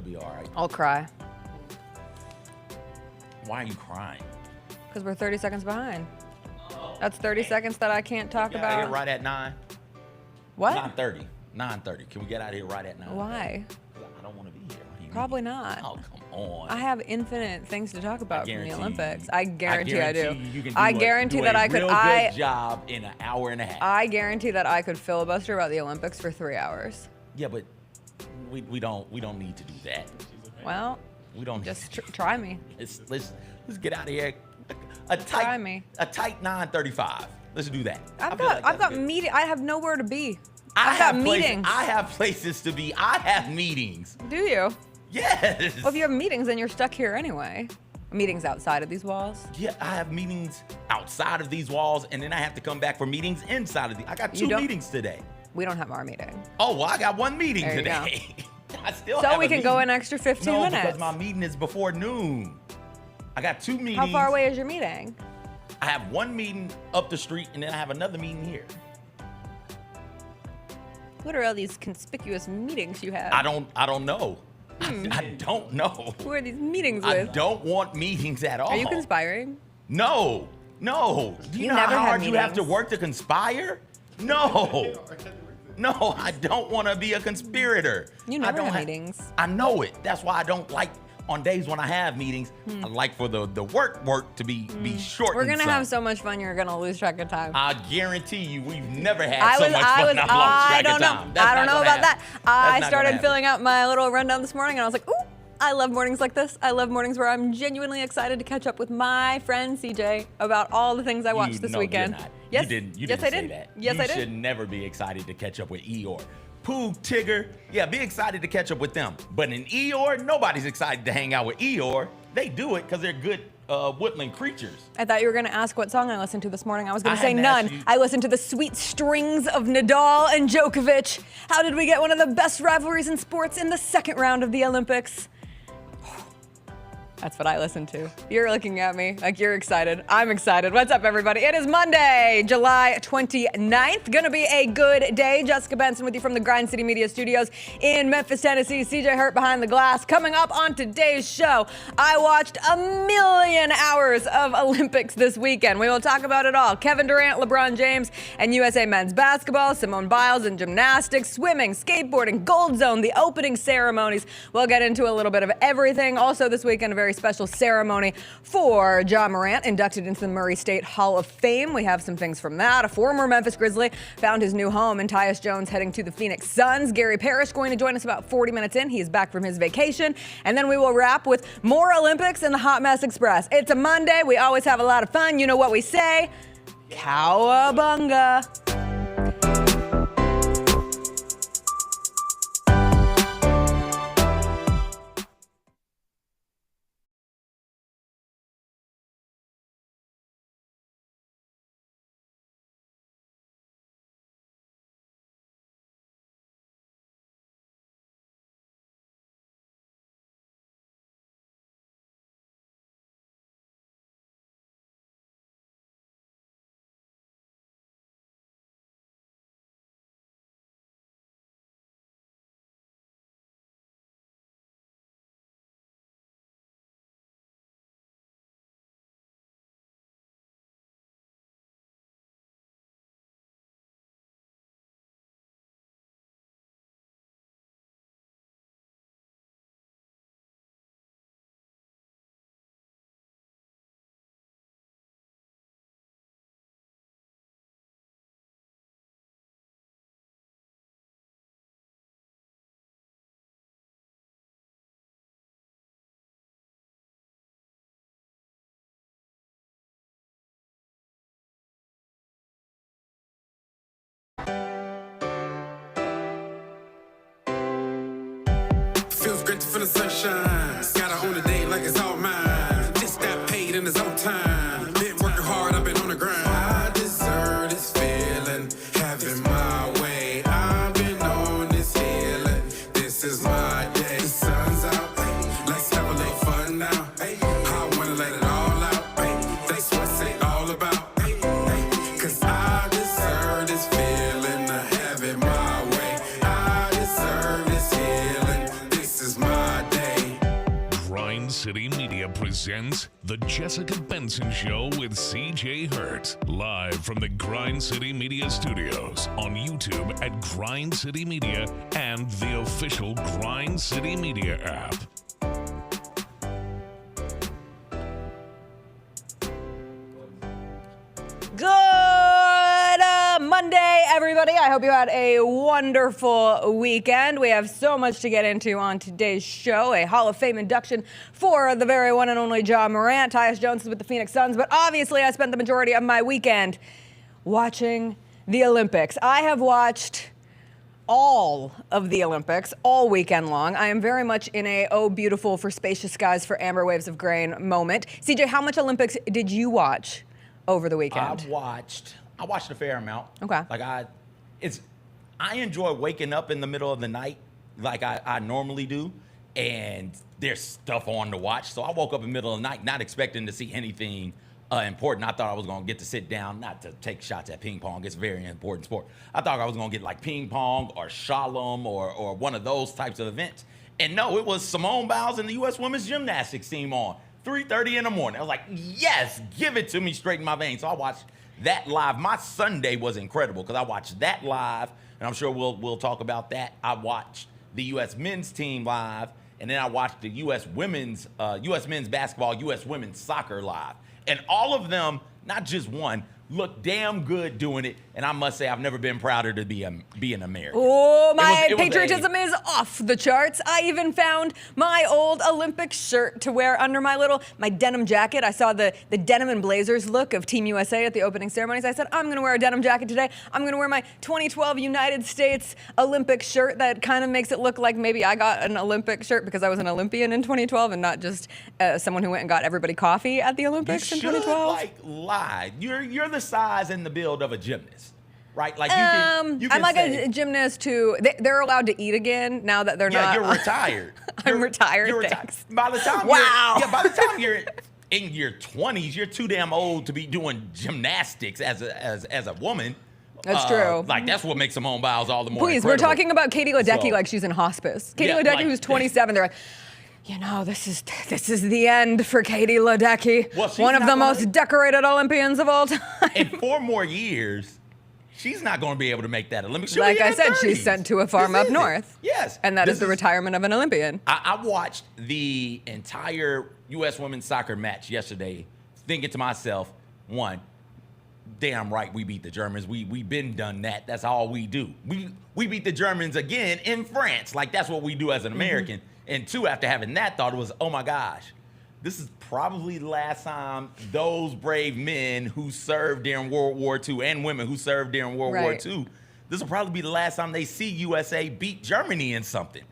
be all right. I'll cry. Why are you crying? Because we're 30 seconds behind. That's 30 seconds that I can't talk about. Here right at 9. What? 9:30. 9:30. Can we get out of here right at 9? Why? I don't want to be here. What do you Probably mean? not. Oh, come on. I have infinite things to talk about from the guarantee Olympics. you- I guarantee I do. You can I do guarantee do that a I could. real good job in an hour and a half. I guarantee that I could filibuster about the Olympics for 3 hours. Yeah, but we don't need to do that. Well, We don't just need to. try me. Let's get out of here. Try me. A tight 9:35. Let's do that. I've got meeting. I have nowhere to be. I I've got have meetings. I have places to be. I have meetings. Do you? Yes. Well, if you have meetings, then you're stuck here anyway. Meetings outside of these walls. Yeah, I have meetings outside of these walls, and then I have to come back for meetings inside of the. I got 2 meetings today. We don't have our meeting. Oh, well, I got 1 meeting There you today. I still So have we a can meeting. go an extra 15 No, minutes. because my meeting is before noon. I got 2 meetings. How far away is your meeting? I have 1 meeting up the street, and then I have another meeting here. What are all these conspicuous meetings you have? I don't know. I don't know. Who are these meetings I with? don't want meetings at all. Are you conspiring? No. Do you know never how have hard you have to meetings. work to conspire? No. No, I don't want to be a conspirator. You I never don't have meetings. I know it. That's why I don't like on days when I have meetings. I like for the work to be short. We're gonna have so much fun. You're gonna lose track of time. I guarantee you, we've never had I so was. much I fun. was. I've lost I track don't of know. time. That's I don't not know gonna about that. happen. I That's not started gonna filling out my little rundown this morning, and I was like, ooh. I love mornings like this. I love mornings where I'm genuinely excited to catch up with my friend CJ about all the things I watched this weekend. You're not. Yes, You didn't yes, I say did. that. Yes, I You did. should never be excited to catch up with Eeyore. Pooh, Tigger, yeah, be excited to catch up with them. But in Eeyore, nobody's excited to hang out with Eeyore. They do it because they're good woodland creatures. I thought you were going to ask what song I listened to this morning. I was going I to say hadn't none. asked you. I listened to the sweet strings of Nadal and Djokovic. How did we get one of the best rivalries in sports in the second round of the Olympics? That's what I listened to. You're looking at me like you're excited. I'm excited. What's up, everybody? It is Monday, July 29th. Gonna be a good day. Jessica Benson with you from the Grind City Media Studios in Memphis, Tennessee. CJ Hurt behind the glass. Coming up on today's show, I watched 1,000,000 hours of Olympics this weekend. We will talk about it all. Kevin Durant, LeBron James, and USA men's basketball, Simone Biles in gymnastics, swimming, skateboarding, Gold Zone, the opening ceremonies. We'll get into a little bit of everything. Also this weekend, a very special ceremony for Ja Morant, inducted into the Murray State Hall of Fame. We have some things from that. A former Memphis Grizzly found his new home, and Tyus Jones heading to the Phoenix Suns. Gary Parrish going to join us about 40 minutes in. He is back from his vacation. And then we will wrap with more Olympics and the Hot Mess Express. It's a Monday. We always have a lot of fun. You know what we say? Cowabunga. Feels great to feel the sunshine. Gotta own the day like it's all mine. Just got paid in his own time. Been working hard, I've been on the grind. I deserve this feeling, having my way. I've been on this healing. This is my day. The sun's out, let's have a little fun now. I wanna let it all out. That's what it's all about. Cause I deserve this feeling, having my way. I deserve this healing. This is my day. City Media presents The Jessica Benson Show with CJ Hurt. Live from the Grind City Media Studios on YouTube at Grind City Media and the official Grind City Media app. Good Monday, everybody. I hope you had a wonderful weekend. We have so much to get into on today's show. A Hall of Fame induction for the very one and only Morant. Tyus Jones is with the Phoenix Suns, but obviously I spent the majority of my weekend watching the Olympics. I have watched all of the Olympics all weekend long. I am very much in a oh beautiful for spacious skies for amber waves of grain moment. CJ, how much Olympics did you watch over the weekend? I watched a fair amount. Okay. I enjoy waking up in the middle of the night like I normally do, and there's stuff on to watch. So I woke up in the middle of the night not expecting to see anything important. I thought I was going to get to sit down, not to take shots at ping pong. It's a very important sport. I thought I was going to get like ping pong or slalom or one of those types of events. And no, it was Simone Biles and the U.S. women's gymnastics team on 3:30 in the morning. I was like, yes, give it to me straight in my veins. So I watched that live. My Sunday was incredible because I watched that live, and I'm sure we'll talk about that. I watched the U.S. men's team live, and then I watched the U.S. men's basketball, U.S. women's soccer live. And all of them, not just one, looked damn good doing it. And I must say, I've never been prouder to be an American. Oh, my patriotism is off the charts. I even found my old Olympic shirt to wear under my denim jacket. I saw the denim and blazers look of Team USA at the opening ceremonies. I said, I'm going to wear a denim jacket today. I'm going to wear my 2012 United States Olympic shirt that kind of makes it look like maybe I got an Olympic shirt because I was an Olympian in 2012 and not just someone who went and got everybody coffee at the Olympics in 2012. Lie. You're the size and the build of a gymnast, right? Like you can I'm like say, a gymnast who they're allowed to eat again now that they're not. You're retired. I'm retired. You're thanks. By the time by the time you're in your 20s, you're too damn old to be doing gymnastics as a woman. That's true. Like that's what makes Simone Biles all the more Please, incredible. we're talking about Katie Ledecky like she's in hospice. Katie Ledecky, who's 27, they're like, you know, this is the end for Katie Ledecky, one of the most decorated Olympians of all time. In 4 more years, she's not going to be able to make that Olympics. Like I said, she's sent to a farm up north. Yes. And that is the retirement of an Olympian. I watched the entire U.S. women's soccer match yesterday, thinking to myself, one, damn right we beat the Germans. We've been done that. That's all we do. We beat the Germans again in France. Like that's what we do as an American. And 2, after having that thought, it was, oh my gosh, this is probably the last time those brave men who served during World War II and women who served during World War II, this will probably be the last time they see USA beat Germany in something.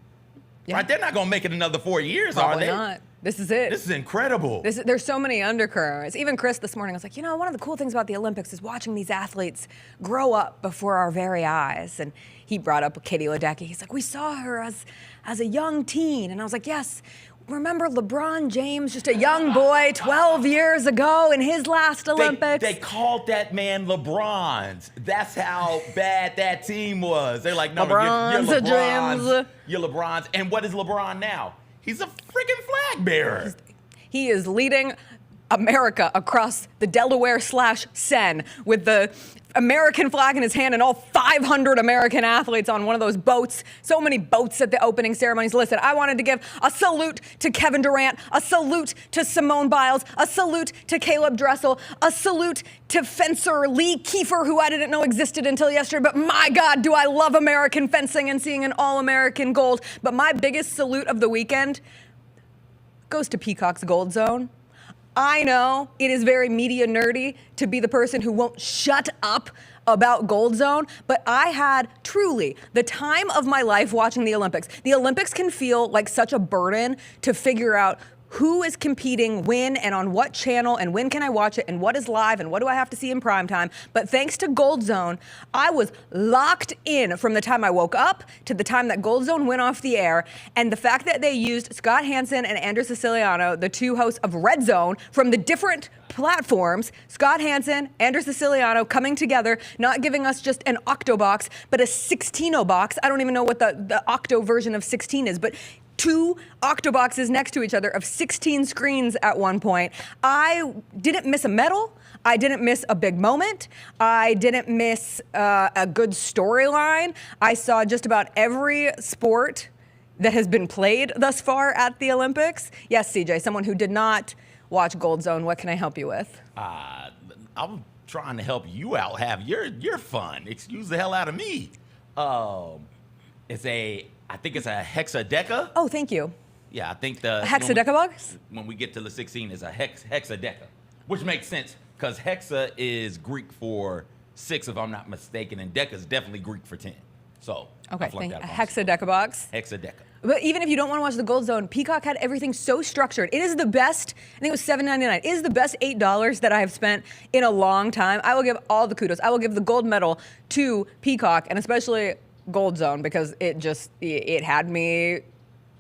Yeah. Right? They're not going to make it another 4 years, probably are they? Not. This is it. This is incredible. There's so many undercurrents. Even Chris this morning was like, you know, one of the cool things about the Olympics is watching these athletes grow up before our very eyes. And he brought up Katie Ledecky. He's like, we saw her as a young teen. And I was like, yes, remember LeBron James, just a young boy 12 years ago in his last Olympics? They called that man LeBron's. That's how bad that team was. They're like, no, you're LeBron's. You're LeBron's. And what is LeBron now? He's a freaking flag bearer. He is leading America across the Delaware/Seine with the American flag in his hand and all 500 American athletes on one of those boats. So many boats at the opening ceremonies. Listen, I wanted to give a salute to Kevin Durant, a salute to Simone Biles, a salute to Caleb Dressel, a salute to fencer Lee Kiefer, who I didn't know existed until yesterday. But my God, do I love American fencing and seeing an all-American gold. But my biggest salute of the weekend goes to Peacock's Gold Zone. I know it is very media nerdy to be the person who won't shut up about Gold Zone, but I had truly the time of my life watching the Olympics. The Olympics can feel like such a burden to figure out who is competing, when, and on what channel, and when can I watch it, and what is live, and what do I have to see in primetime. But thanks to Gold Zone, I was locked in from the time I woke up to the time that Gold Zone went off the air. And the fact that they used Scott Hansen and Andrew Siciliano, the two hosts of Red Zone, from the different platforms, Scott Hansen, Andrew Siciliano coming together, not giving us just an Octo box, but a 16 box. I don't even know what the Octo version of 16 is, but 2 octoboxes next to each other of 16 screens at one point. I didn't miss a medal. I didn't miss a big moment. I didn't miss a good storyline. I saw just about every sport that has been played thus far at the Olympics. Yes, CJ, someone who did not watch Gold Zone, what can I help you with? I'm trying to help you out have your fun. Excuse the hell out of me. I think it's a hexadeca. Oh, thank you. Yeah, I think A hexadeca box? when we get to the 16, it's a hexadeca, which makes sense because hexa is Greek for 6, if I'm not mistaken, and deca is definitely Greek for 10. So Okay, I flunked thank that a box. hexadeca box. Hexadeca. But even if you don't want to watch the Gold Zone, Peacock had everything so structured. It is the best, I think it was $7.99. It is the best $8 that I have spent in a long time. I will give all the kudos. I will give the gold medal to Peacock, and especially Gold Zone, because it had me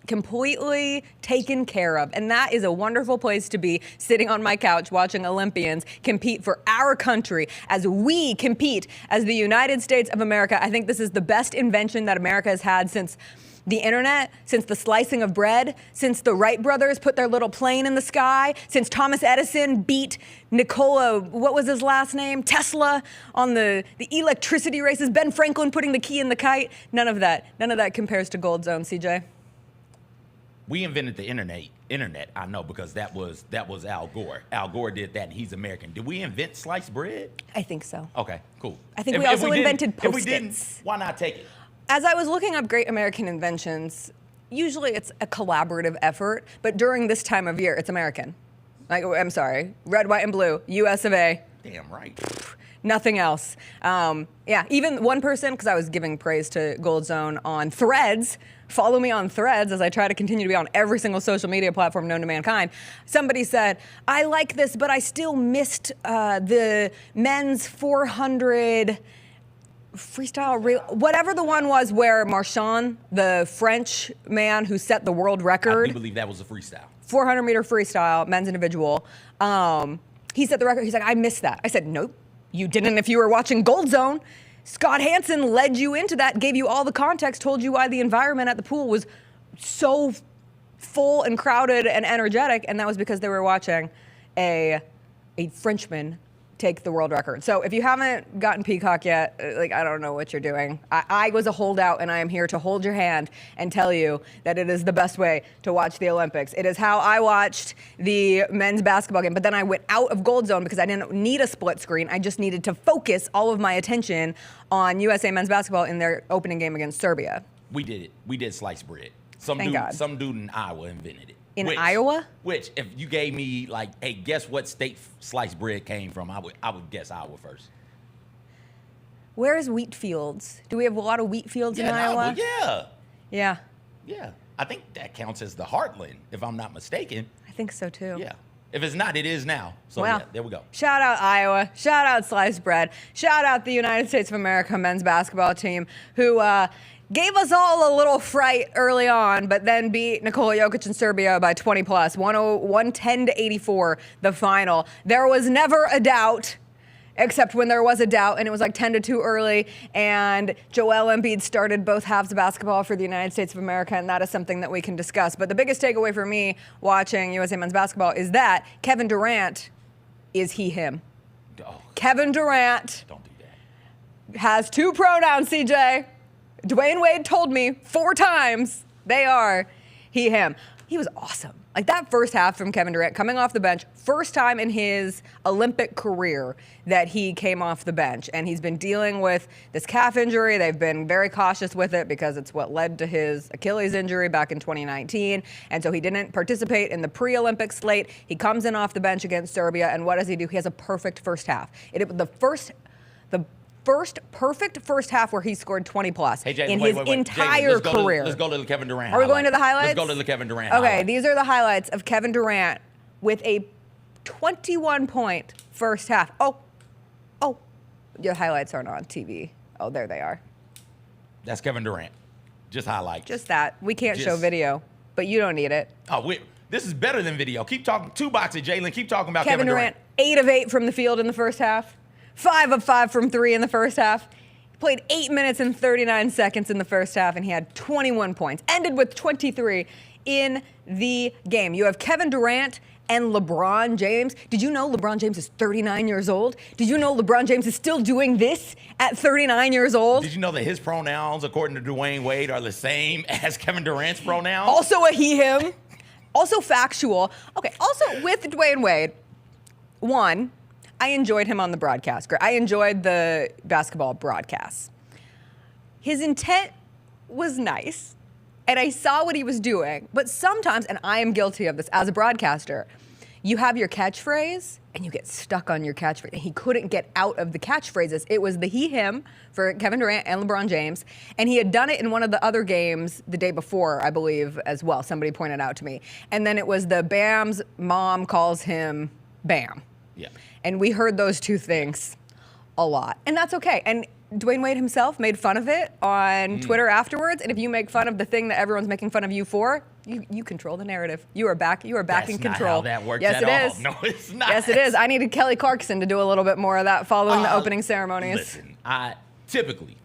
completely taken care of. And that is a wonderful place to be, sitting on my couch watching Olympians compete for our country as we compete as the United States of America. I think this is the best invention that America has had since the internet, since the slicing of bread, since the Wright brothers put their little plane in the sky, since Thomas Edison beat Nikola, what was his last name? Tesla on the electricity races, Ben Franklin putting the key in the kite. None of that compares to Gold Zone, CJ. We invented the internet, I know, because that was Al Gore. Al Gore did that, and he's American. Did we invent sliced bread? I think so. Okay, cool. I think we also invented If we Post-its. didn't, why not take it? As I was looking up great American inventions, usually it's a collaborative effort, but during this time of year, it's American. Like, I'm sorry, red, white, and blue, US of A. Damn right. Nothing else. Yeah, even one person, because I was giving praise to Gold Zone on Threads. Follow me on Threads as I try to continue to be on every single social media platform known to mankind. Somebody said, I like this, but I still missed the men's 400 freestyle, whatever the one was where Marchand, the French man who set the world I record, do believe that was a freestyle. 400 meter freestyle, men's individual. He set the record. He's like, I missed that. I said, nope, you didn't if you were watching Gold Zone. Scott Hansen led you into that, gave you all the context, told you why the environment at the pool was so full and crowded and energetic, and that was because they were watching a Frenchman take the world record. So if you haven't gotten Peacock yet, like, I don't know what you're doing. I was a holdout, and I am here to hold your hand and tell you that it is the best way to watch the Olympics. It is how I watched the men's basketball game, but then I went out of Gold Zone because I didn't need a split screen. I just needed to focus all of my attention on USA men's basketball in their opening game against Serbia. We did it. We did sliced bread. Thank God. Some dude in Iowa invented it. In Iowa? Which, if you gave me like, hey, guess what state sliced bread came from? I would guess Iowa first. Where is wheat fields? Do we have a lot of wheat fields in Iowa? Yeah. Yeah, I think that counts as the heartland, if I'm not mistaken. I think so too. Yeah. If it's not, it is now. So Well, yeah, there we go. Shout out Iowa. Shout out sliced bread. Shout out the United States of America men's basketball team who gave us all a little fright early on, but then beat Nikola Jokic in Serbia by 20 plus, 110-84, the final. There was never a doubt, except when there was a doubt, and it was like 10-2 early, and Joel Embiid started both halves of basketball for the United States of America, and that is something that we can discuss. But the biggest takeaway for me watching USA men's basketball is that Kevin Durant is he, him. Oh, Kevin Durant don't do that. has 2 pronouns, CJ. Dwayne Wade told me 4 times they are he, him. He was awesome. Like that first half from Kevin Durant coming off the bench, first time in his Olympic career that he came off the bench. And he's been dealing with this calf injury. They've been very cautious with it because it's what led to his Achilles injury back in 2019. And so he didn't participate in the pre-Olympic slate. He comes in off the bench against Serbia, and what does he do? He has a perfect first half. The first perfect first half where he scored 20 plus Hey, Jalen, in wait, his Jalen, entire career. Let's go to the Kevin Durant. Are we going to the highlights? Let's go to the Kevin Durant. Okay, highlight. these are the highlights of Kevin Durant with a 21-point first half. Oh, your highlights aren't on TV. Oh, there they are. That's Kevin Durant. Just highlights. Just that. We can't show video, but you don't need it. Oh, this is better than video. Keep talking. 2 boxes, Jalen. Keep talking about Kevin Durant, 8 of 8 from the field in the first half. 5 of 5 from 3 in the first half. He played 8 minutes and 39 seconds in the first half, and he had 21 points. Ended with 23 in the game. You have Kevin Durant and LeBron James. Did you know LeBron James is 39 years old? Did you know LeBron James is still doing this at 39 years old? Did you know that his pronouns, according to Dwayne Wade, are the same as Kevin Durant's pronouns? Also a he, him. Also factual. Okay, also with Dwayne Wade, one, I enjoyed him on the broadcast. I enjoyed the basketball broadcasts. His intent was nice, and I saw what he was doing, but sometimes, and I am guilty of this as a broadcaster, you have your catchphrase and you get stuck on your catchphrase. And he couldn't get out of the catchphrases. It was the he, him for Kevin Durant and LeBron James. And he had done it in one of the other games the day before, I believe, as well. Somebody pointed out to me. And then it was the Bam's mom calls him Bam. Yeah. And we heard those two things a lot. And that's okay. And Dwayne Wade himself made fun of it on Twitter afterwards. And if you make fun of the thing that everyone's making fun of you for, you control the narrative. You are back in control. That's not how that works yes, at it all. is. No, it's not. Yes, it is. I needed Kelly Clarkson to do a little bit more of that following the opening ceremonies. Listen, I typically,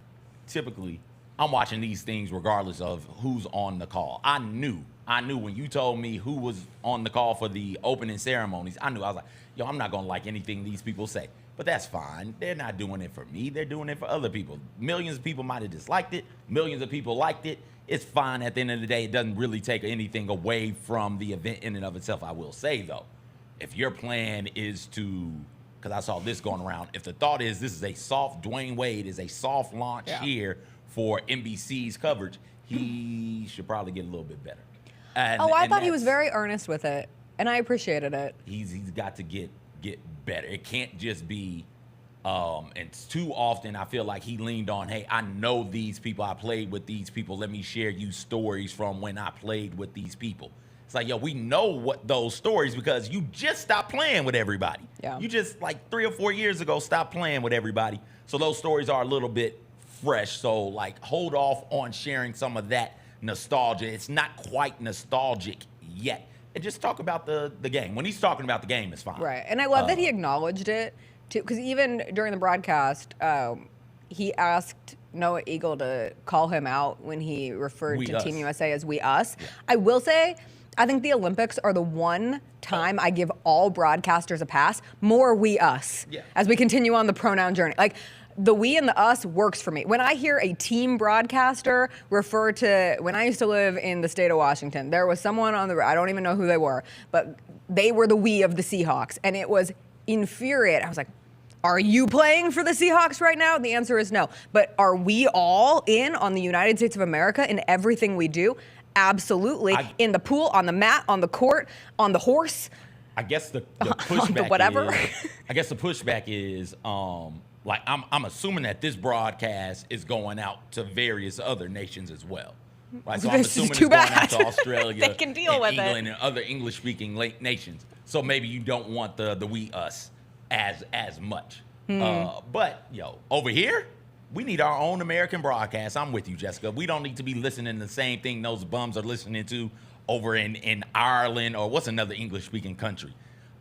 I'm watching these things regardless of who's on the call. I knew when you told me who was on the call for the opening ceremonies, I was like, yo, I'm not gonna like anything these people say. But that's fine. They're not doing it for me. They're doing it for other people. Millions of people might have disliked it. Millions of people liked it. It's fine. At the end of the day, it doesn't really take anything away from the event in and of itself. I will say, though, if your plan is to, because I saw this going around, if the thought is this is a soft, Dwayne Wade is a soft launch here for NBC's coverage, he should probably get a little bit better. I thought he was very earnest with it, and I appreciated it. He's got to get better. It can't just be, and too often I feel like he leaned on, hey, I know these people, I played with these people, let me share you stories from when I played with these people. It's like, yo, we know what those stories because you just stopped playing with everybody. Yeah. You just, like 3 or 4 years ago, stopped playing with everybody. So those stories are a little bit fresh. So, like, hold off on sharing some of that nostalgia. It's not quite nostalgic yet. And just talk about the game. When he's talking about the game, it's fine. Right. And I love that he acknowledged it, too, because even during the broadcast, he asked Noah Eagle to call him out when he referred to Team USA as we us. Yeah. I will say, I think the Olympics are the one time I give all broadcasters a pass, more we us, as we continue on the pronoun journey. Like, the we and the us works for me. When I hear a team broadcaster refer to, when I used to live in the state of Washington, there was someone on the, I don't even know who they were, but they were the we of the Seahawks. And it was infuriating. I was like, are you playing for the Seahawks right now? And the answer is no. But are we all in on the United States of America in everything we do? Absolutely. In the pool, on the mat, on the court, on the horse. I guess the pushback whatever. I guess the pushback is, like, I'm assuming that this broadcast is going out to various other nations as well. Right? So I'm assuming it's going out to Australia, they can deal with England, and other English-speaking nations. So maybe you don't want the we us as much. But yo, over here, we need our own American broadcast. I'm with you, Jessica. We don't need to be listening to the same thing those bums are listening to over in Ireland, or what's another English-speaking country?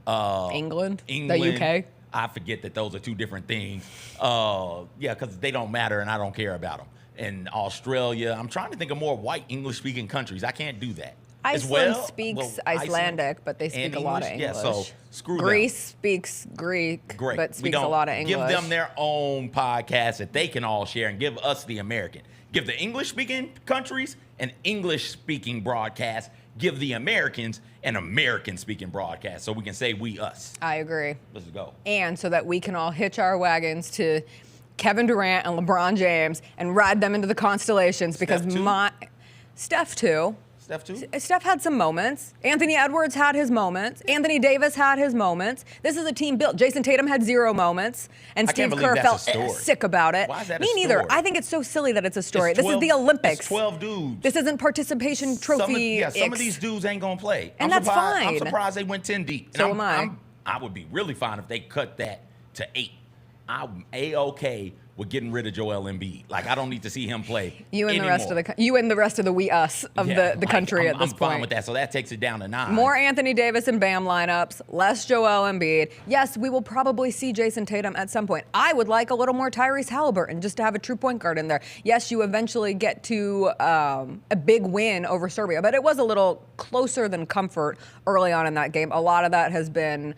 England, the UK. I forget that those are two different things. Yeah, because they don't matter and I don't care about them. And Australia, I'm trying to think of more white English-speaking countries. I can't do that. Iceland speaks Icelandic, but they speak a lot of English. Yeah, so screw them. Greece speaks Greek, but speaks a lot of English. Give them their own podcast that they can all share and give us the American. Give the English-speaking countries an English-speaking broadcast. Give the Americans an American-speaking broadcast so we can say we us. I agree. Let's go. And so that we can all hitch our wagons to Kevin Durant and LeBron James and ride them into the constellations because Steph too. Steph had some moments. Anthony Edwards had his moments. Anthony Davis had his moments. This is a team built. Jason Tatum had 0 moments. And Steve Kerr felt sick about it. Why is that Me a neither. story? I think it's so silly that it's a story. This is the Olympics. It's 12 dudes. This isn't participation trophy. Some of these dudes ain't going to play. And that's fine. I'm surprised they went 10 deep. So am I. I would be really fine if they cut that to 8. I'm A-okay with getting rid of Joel Embiid. Like, I don't need to see him play You and anymore. the rest of the we us of the country at this I'm point. fine with that. So that takes it down to 9. More Anthony Davis and Bam lineups, less Joel Embiid. Yes, we will probably see Jason Tatum at some point. I would like a little more Tyrese Halliburton just to have a true point guard in there. Yes, you eventually get to a big win over Serbia, but it was a little closer than comfort early on in that game. A lot of that has been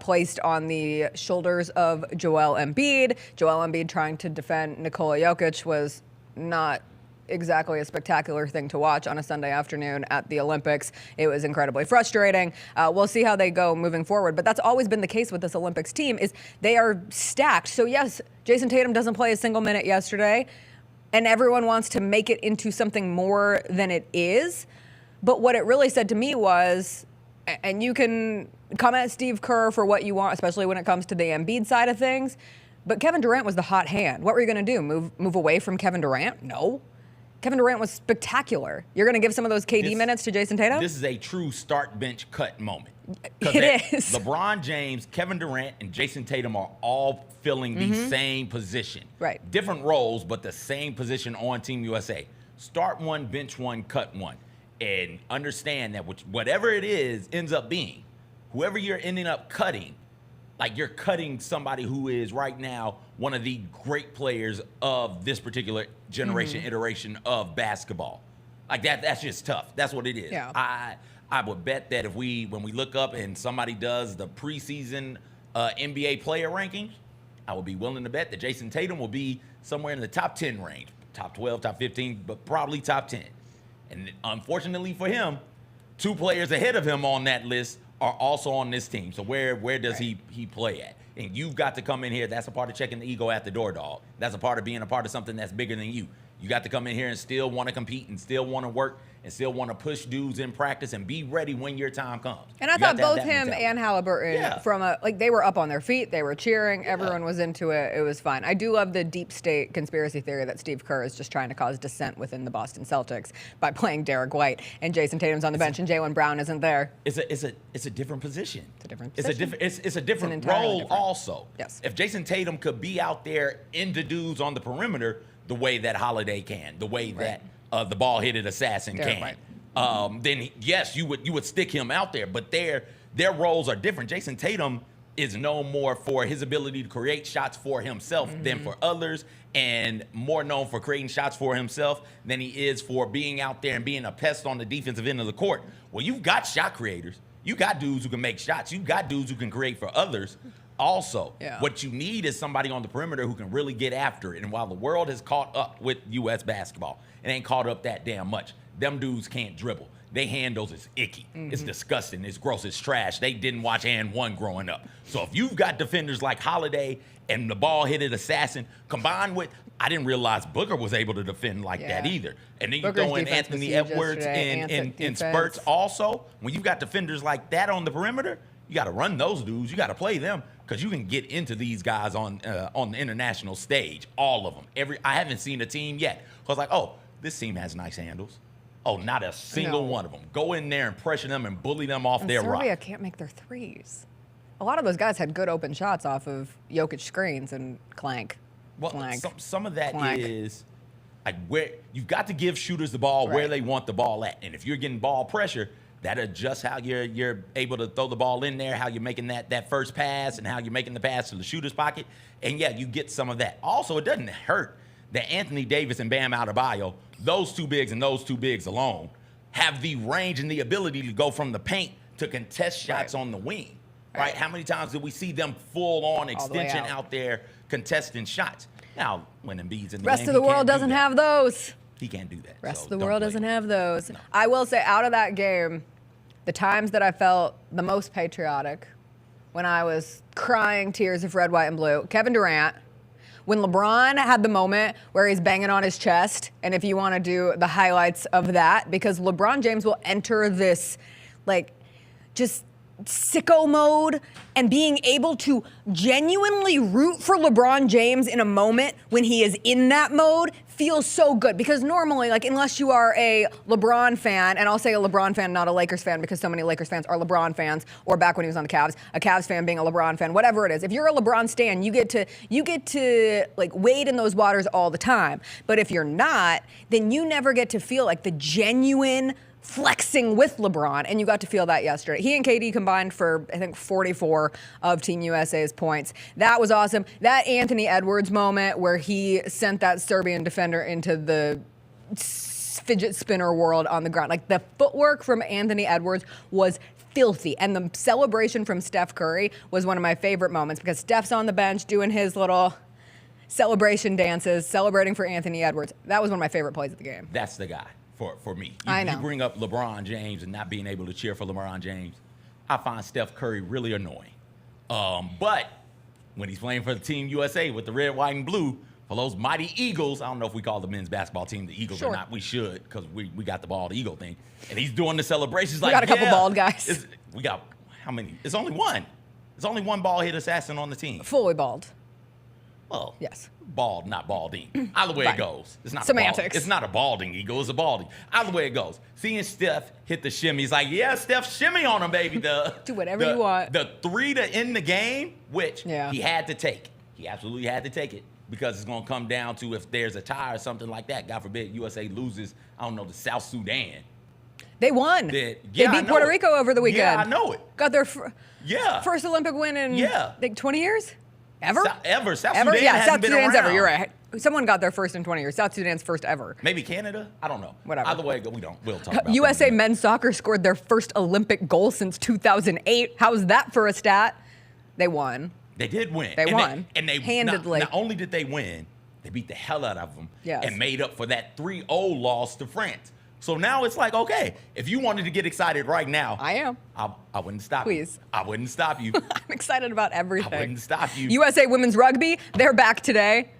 placed on the shoulders of Joel Embiid. Joel Embiid trying to defend Nikola Jokic was not exactly a spectacular thing to watch on a Sunday afternoon at the Olympics. It was incredibly frustrating. We'll see how they go moving forward, but that's always been the case with this Olympics team is they are stacked. So yes, Jason Tatum doesn't play a single minute yesterday, and everyone wants to make it into something more than it is. But what it really said to me was, and you can come at Steve Kerr for what you want, especially when it comes to the Embiid side of things, but Kevin Durant was the hot hand. What were you going to do? Move away from Kevin Durant? No. Kevin Durant was spectacular. You're going to give some of those KD minutes to Jason Tatum? This is a true start bench cut moment. It is. LeBron James, Kevin Durant, and Jason Tatum are all filling the same position. Right. Different roles, but the same position on Team USA. Start one, bench one, cut one. And understand that whatever it is ends up being, whoever you're ending up cutting, like you're cutting somebody who is right now one of the great players of this particular generation iteration of basketball. Like that's just tough. That's what it is. Yeah. I would bet that when we look up and somebody does the preseason NBA player rankings, I would be willing to bet that Jason Tatum will be somewhere in the top 10 range, top 12, top 15, but probably top 10. And unfortunately for him, 2 players ahead of him on that list are also on this team. So where does he play at? And you've got to come in here. That's a part of checking the ego at the door, dog. That's a part of being a part of something that's bigger than you. You got to come in here and still want to compete and still want to work and still want to push dudes in practice and be ready when your time comes. And I thought both him and Halliburton they were up on their feet, they were cheering, everyone was into it, it was fun. I do love the deep state conspiracy theory that Steve Kerr is just trying to cause dissent within the Boston Celtics by playing Derek White and Jason Tatum's on the bench and Jaylen Brown isn't there. It's a different position. It's a different position. It's a different role also. Yes. If Jason Tatum could be out there into dudes on the perimeter the way that Holiday can, the way that the ball-headed assassin Derek can, White. then yes, you would stick him out there. But their roles are different. Jason Tatum is known more for his ability to create shots for himself than for others, and more known for creating shots for himself than he is for being out there and being a pest on the defensive end of the court. Well, you've got shot creators. You got dudes who can make shots. You got dudes who can create for others. Also, what you need is somebody on the perimeter who can really get after it. And while the world has caught up with U.S. basketball, it ain't caught up that damn much. Them dudes can't dribble. They handles is icky. It's disgusting. It's gross. It's trash. They didn't watch and one growing up. So if you've got defenders like Holiday and the ball-headed assassin combined with, I didn't realize Booker was able to defend like that either. And then you throw in Anthony Edwards in spurts also. When you've got defenders like that on the perimeter, you got to run those dudes. You got to play them because you can get into these guys on the international stage, all of them. I haven't seen a team yet. I was like, oh, this team has nice handles. Oh, not a single one of them. Go in there and pressure them and bully them off their rock. Serbia can't make their threes. A lot of those guys had good open shots off of Jokic screens and clank. Well, clank, some of that clank. is like where you've got to give shooters the ball where they want the ball at. And if you're getting ball pressure, that adjusts how you're able to throw the ball in there, how you're making that first pass, and how you're making the pass to the shooter's pocket. And yeah, you get some of that. Also, it doesn't hurt that Anthony Davis and Bam Adebayo, those two bigs and those two bigs alone, have the range and the ability to go from the paint to contest shots on the wing. Right? How many times did we see them full on extension out there contesting shots? Now, when Embiid's in the rest game, of the world doesn't have those. He can't do that. Rest of the world doesn't have those. No. I will say, out of that game, the times that I felt the most patriotic, when I was crying tears of red, white, and blue, Kevin Durant, when LeBron had the moment where he's banging on his chest, and if you want to do the highlights of that, because LeBron James will enter this, like, just sicko mode and being able to genuinely root for LeBron James in a moment when he is in that mode feels so good. Because normally, like, unless you are a LeBron fan, and I'll say a LeBron fan, not a Lakers fan, because so many Lakers fans are LeBron fans, or back when he was on the Cavs, a Cavs fan being a LeBron fan, whatever it is. If you're a LeBron stan, you get to like wade in those waters all the time. But if you're not, then you never get to feel like the genuine flexing with LeBron, and you got to feel that yesterday. He and KD combined for, I think, 44 of Team USA's points. That was awesome. That Anthony Edwards moment where he sent that Serbian defender into the fidget spinner world on the ground. Like, the footwork from Anthony Edwards was filthy. And the celebration from Steph Curry was one of my favorite moments, because Steph's on the bench doing his little celebration dances, celebrating for Anthony Edwards. That was one of my favorite plays of the game. That's the guy for me. I know. You bring up LeBron James and not being able to cheer for LeBron James. I find Steph Curry really annoying. But when he's playing for the Team USA with the red, white, and blue, for those mighty Eagles, I don't know if we call the men's basketball team the Eagles or not. We should, because we got the bald eagle thing. And he's doing the celebrations like, we got a couple bald guys. We got, how many? It's only one. There's only one bald-head assassin on the team. Fully bald. Well, yes. Bald, not balding. Either way it goes. It's not semantics. It's not a balding eagle. It's a balding. Either way it goes. Seeing Steph hit the shimmy, he's like, yeah, Steph, shimmy on him, baby. Do whatever you want. The 3 to end the game, which he had to take. He absolutely had to take it, because it's going to come down to if there's a tie or something like that. God forbid USA loses, I don't know, to South Sudan. They won. They beat Puerto Rico over the weekend. Yeah, I know it. Got their first Olympic win in like 20 years? Ever? South Sudan hasn't South been Sudan's around. ever. You're right. Someone got their first in 20 years. South Sudan's first ever. Maybe Canada? I don't know. Whatever. Either way, we'll talk about USA men's soccer scored their first Olympic goal since 2008. How's that for a stat? They won. They did win. They won. And they handedly. Not only did they win, they beat the hell out of them and made up for that 3-0 loss to France. So now it's like, okay, if you wanted to get excited right now, I am. I wouldn't stop you. Please. I wouldn't stop you. I'm excited about everything. I wouldn't stop you. USA women's rugby, they're back today.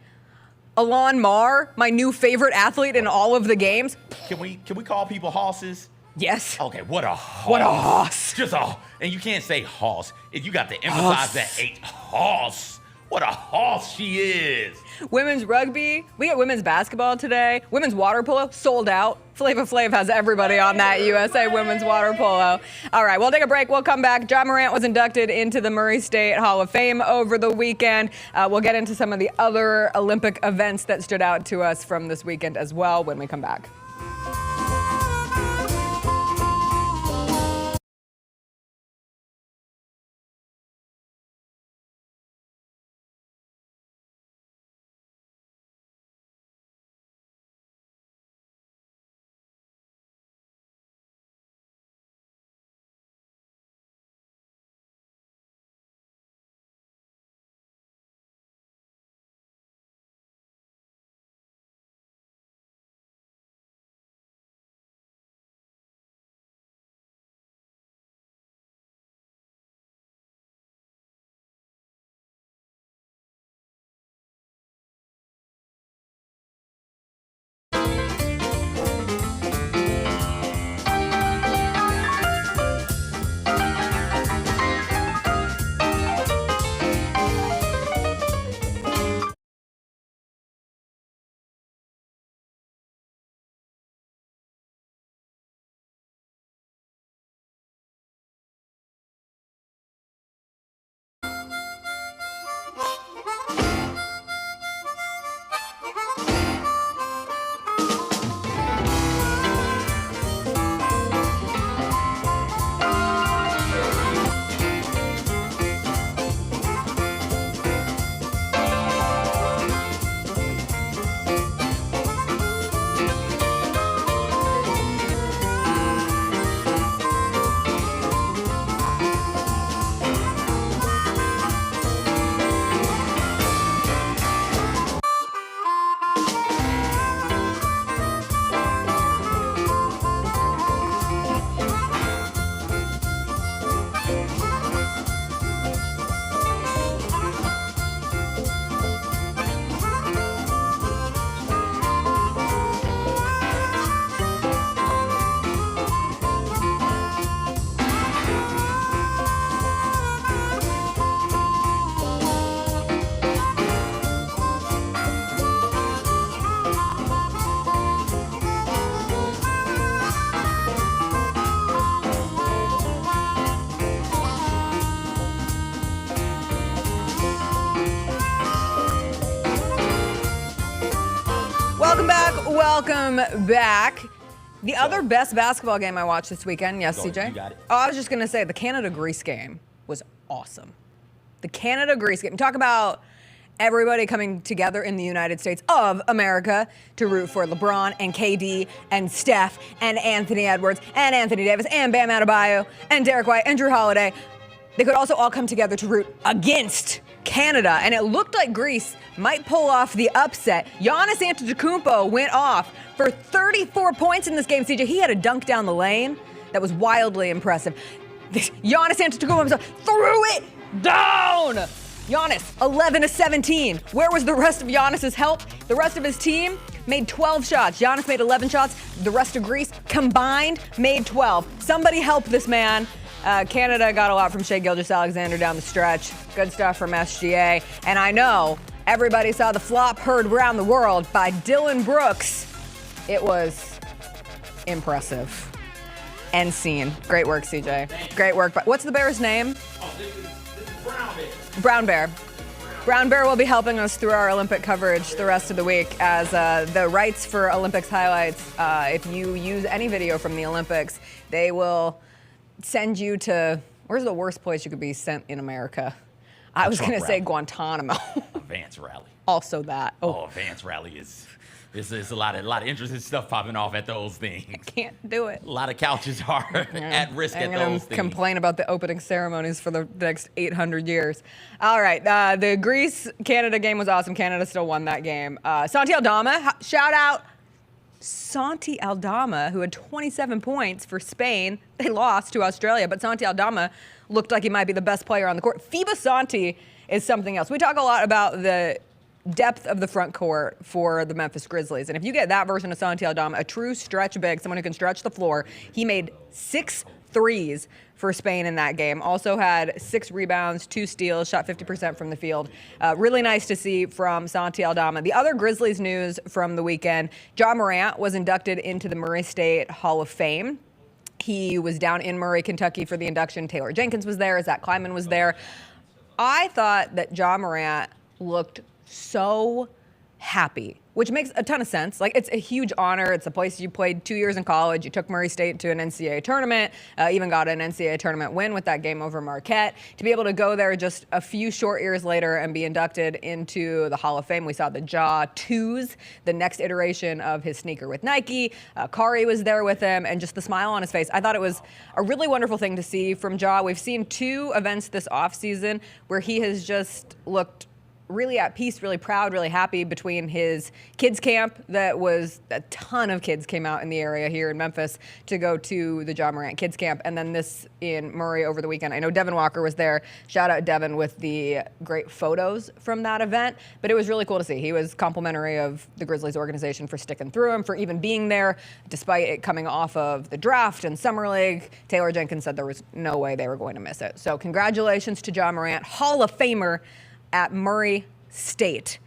Alon Mar, my new favorite athlete in all of the games. Can we call people hosses? Yes. Okay, what a hoss. What a hoss. Just and you can't say hoss. If you got to emphasize that H, hoss. What a hoss she is. Women's rugby, we got women's basketball today. Women's water polo, sold out. Flava Flav has everybody on that USA women's water polo. All right, we'll take a break. We'll come back. John Morant was inducted into the Murray State Hall of Fame over the weekend. We'll get into some of the other Olympic events that stood out to us from this weekend as well when we come back. welcome back. The other best basketball game I watched this weekend, yes, CJ? You got it. Oh, I was just going to say the Canada-Greece game was awesome. The Canada-Greece game. Talk about everybody coming together in the United States of America to root for LeBron and KD and Steph and Anthony Edwards and Anthony Davis and Bam Adebayo and Derek White and Drew Holiday. They could also all come together to root against Canada, and it looked like Greece might pull off the upset. Giannis Antetokounmpo went off for 34 points in this game, CJ. He had a dunk down the lane that was wildly impressive. Giannis Antetokounmpo threw it down! Giannis, 11 to 17. Where was the rest of Giannis's help? The rest of his team made 12 shots. Giannis made 11 shots. The rest of Greece combined made 12. Somebody help this man. Canada got a lot from Shai Gilgeous-Alexander down the stretch. Good stuff from SGA. And I know everybody saw the flop heard around the world by Dylan Brooks. It was impressive. End scene. Great work, CJ. Great work. What's the bear's name? Oh, this is Brown Bear. Brown Bear. Brown Bear will be helping us through our Olympic coverage the rest of the week as the rights for Olympics highlights, if you use any video from the Olympics, they will send you to, where's the worst place you could be sent in America? I was going to say Guantanamo. Vance Rally. Also that. Oh, Vance Rally is a lot of interesting stuff popping off at those things. Can't do it. A lot of couches are at risk at those things. Complain about the opening ceremonies for the next 800 years. All right, the Greece-Canada game was awesome. Canada still won that game. Santi Aldama, shout out Santi Aldama, who had 27 points for Spain. They lost to Australia, but Santi Aldama looked like he might be the best player on the court. FIBA Santi is something else. We talk a lot about the depth of the front court for the Memphis Grizzlies. And if you get that version of Santi Aldama, a true stretch big, someone who can stretch the floor, he made 6 threes for Spain in that game. Also had 6 rebounds, 2 steals, shot 50% from the field. Really nice to see from Santi Aldama. The other Grizzlies news from the weekend, Ja Morant was inducted into the Murray State Hall of Fame. He was down in Murray, Kentucky for the induction. Taylor Jenkins was there. Zach Kleiman was there. I thought that Ja Morant looked so happy, which makes a ton of sense. Like, it's a huge honor. It's a place you played 2 years in college. You took Murray State to an NCAA tournament, even got an NCAA tournament win with that game over Marquette. To be able to go there just a few short years later and be inducted into the Hall of Fame. We saw the Ja 2s, the next iteration of his sneaker with Nike. Kari was there with him, and just the smile on his face. I thought it was a really wonderful thing to see from Ja. We've seen 2 events this offseason where he has just looked really at peace, really proud, really happy between his kids camp. That was a ton of kids came out in the area here in Memphis to go to the Ja Morant kids camp. And then this in Murray over the weekend. I know Devin Walker was there. Shout out Devin with the great photos from that event. But it was really cool to see. He was complimentary of the Grizzlies organization for sticking through him, for even being there, despite it coming off of the draft and summer league. Taylor Jenkins said there was no way they were going to miss it. So congratulations to Ja Morant, Hall of Famer at Murray State.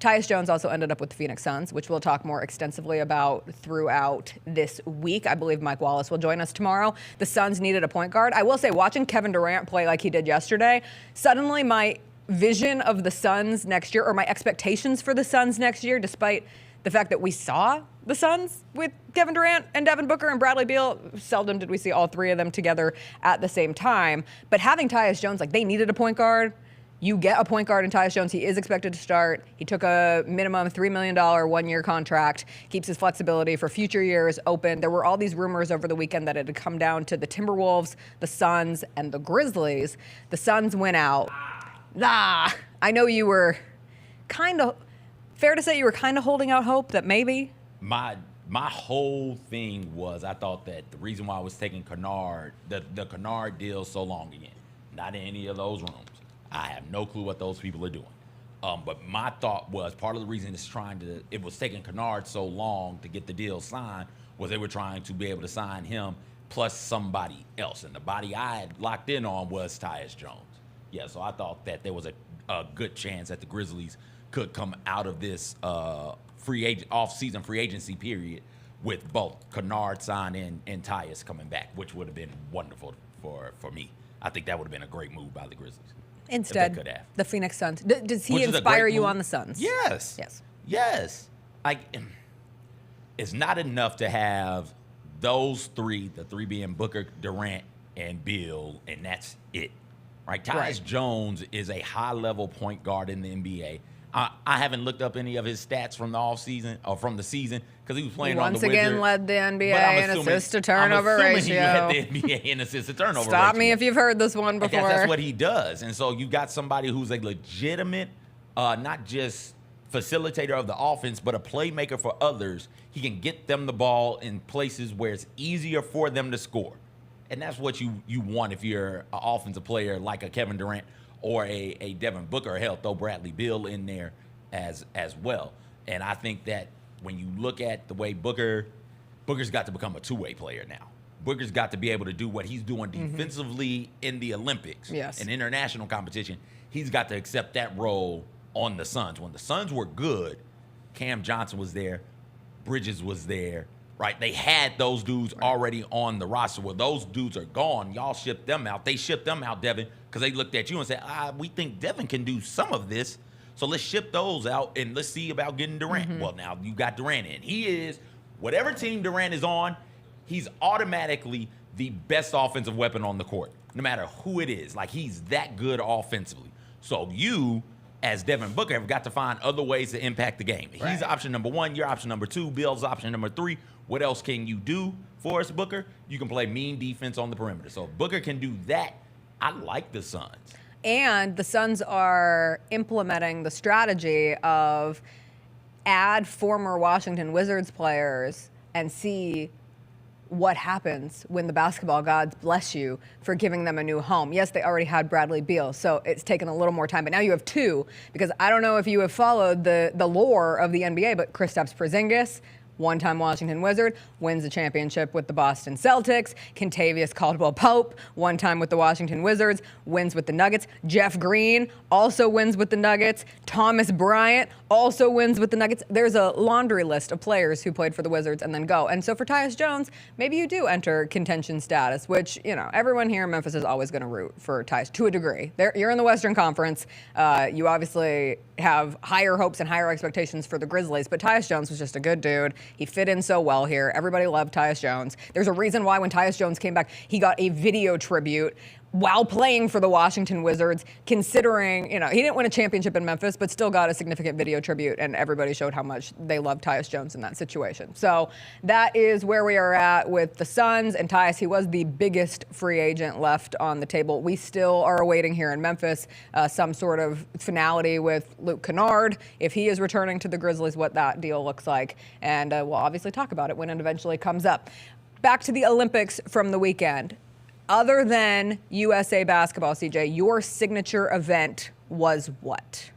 Tyus Jones also ended up with the Phoenix Suns, which we'll talk more extensively about throughout this week. I believe Mike Wallace will join us tomorrow. The Suns needed a point guard. I will say, watching Kevin Durant play like he did yesterday, suddenly my vision of the Suns next year, or my expectations for the Suns next year, despite the fact that we saw the Suns with Kevin Durant and Devin Booker and Bradley Beal, seldom did we see all 3 of them together at the same time. But having Tyus Jones, like, they needed a point guard. You get a point guard in Tyus Jones. He is expected to start. He took a minimum $3 million 1-year contract, keeps his flexibility for future years open. There were all these rumors over the weekend that it had come down to the Timberwolves, the Suns, and the Grizzlies. The Suns went out. I know you were fair to say you were kind of holding out hope that maybe. My whole thing was, I thought that the reason why I was taking Kennard, the Kennard deal so long again, not in any of those rooms. I have no clue what those people are doing. But my thought was, part of the reason it was taking Kennard so long to get the deal signed was they were trying to be able to sign him plus somebody else. And the body I had locked in on was Tyus Jones. Yeah, so I thought that there was a good chance that the Grizzlies could come out of this off-season free agency period with both Kennard signed and Tyus coming back, which would have been wonderful for me. I think that would have been a great move by the Grizzlies. Instead, the Phoenix Suns. Does he inspire you on the Suns? Yes. Yes. Yes. it's not enough to have those three, the three being Booker, Durant, and Bill, and that's it. Right? Tyus Jones is a high-level point guard in the NBA. I haven't looked up any of his stats from the offseason or from the season because he was playing on the Wizards. Once again led the NBA in assist-to-turnover ratio. He led the NBA in assist-to-turnover ratio. Stop me if you've heard this one before. That's what he does. And so you've got somebody who's a legitimate, not just facilitator of the offense, but a playmaker for others. He can get them the ball in places where it's easier for them to score. And that's what you want if you're an offensive player like a Kevin Durant or a Devin Booker, or hell, throw Bradley Beal in there as well. And I think that when you look at the way Booker's got to become a two-way player now. Booker's got to be able to do what he's doing defensively in the Olympics and international competition. He's got to accept that role on the Suns. When the Suns were good, Cam Johnson was there, Bridges was there, right? They had those dudes already on the roster. Well, those dudes are gone. Y'all shipped them out. They shipped them out, Devin, because they looked at you and said, we think Devin can do some of this, so let's ship those out and let's see about getting Durant. Well, now you got Durant in. He is, whatever team Durant is on, he's automatically the best offensive weapon on the court, no matter who it is. Like, he's that good offensively. So you, as Devin Booker, have got to find other ways to impact the game. Right. He's option number one. You're option number two. Bill's option number three. What else can you do for us, Booker? You can play mean defense on the perimeter. So if Booker can do that, I like the Suns. And the Suns are implementing the strategy of add former Washington Wizards players and see what happens when the basketball gods bless you for giving them a new home. Yes, they already had Bradley Beal, so it's taken a little more time, but now you have two, because I don't know if you have followed the lore of the NBA, but Kristaps Porzingis, one-time Washington Wizard, wins the championship with the Boston Celtics. Kentavious Caldwell-Pope, one time with the Washington Wizards, wins with the Nuggets. Jeff Green also wins with the Nuggets. Thomas Bryant also wins with the Nuggets. There's a laundry list of players who played for the Wizards and then go. And so for Tyus Jones, maybe you do enter contention status, which, you know, everyone here in Memphis is always going to root for Tyus to a degree. You're in the Western Conference. You obviously have higher hopes and higher expectations for the Grizzlies, but Tyus Jones was just a good dude. He fit in so well here. Everybody loved Tyus Jones. There's a reason why when Tyus Jones came back, he got a video tribute while playing for the Washington Wizards, considering, you know, he didn't win a championship in Memphis, but still got a significant video tribute, and everybody showed how much they loved Tyus Jones in that situation. So that is where we are at with the Suns, and Tyus, he was the biggest free agent left on the table. We still are awaiting here in Memphis some sort of finality with Luke Kennard, if he is returning to the Grizzlies, what that deal looks like, and we'll obviously talk about it when it eventually comes up. Back to the Olympics from the weekend. Other than USA basketball, CJ, your signature event was what?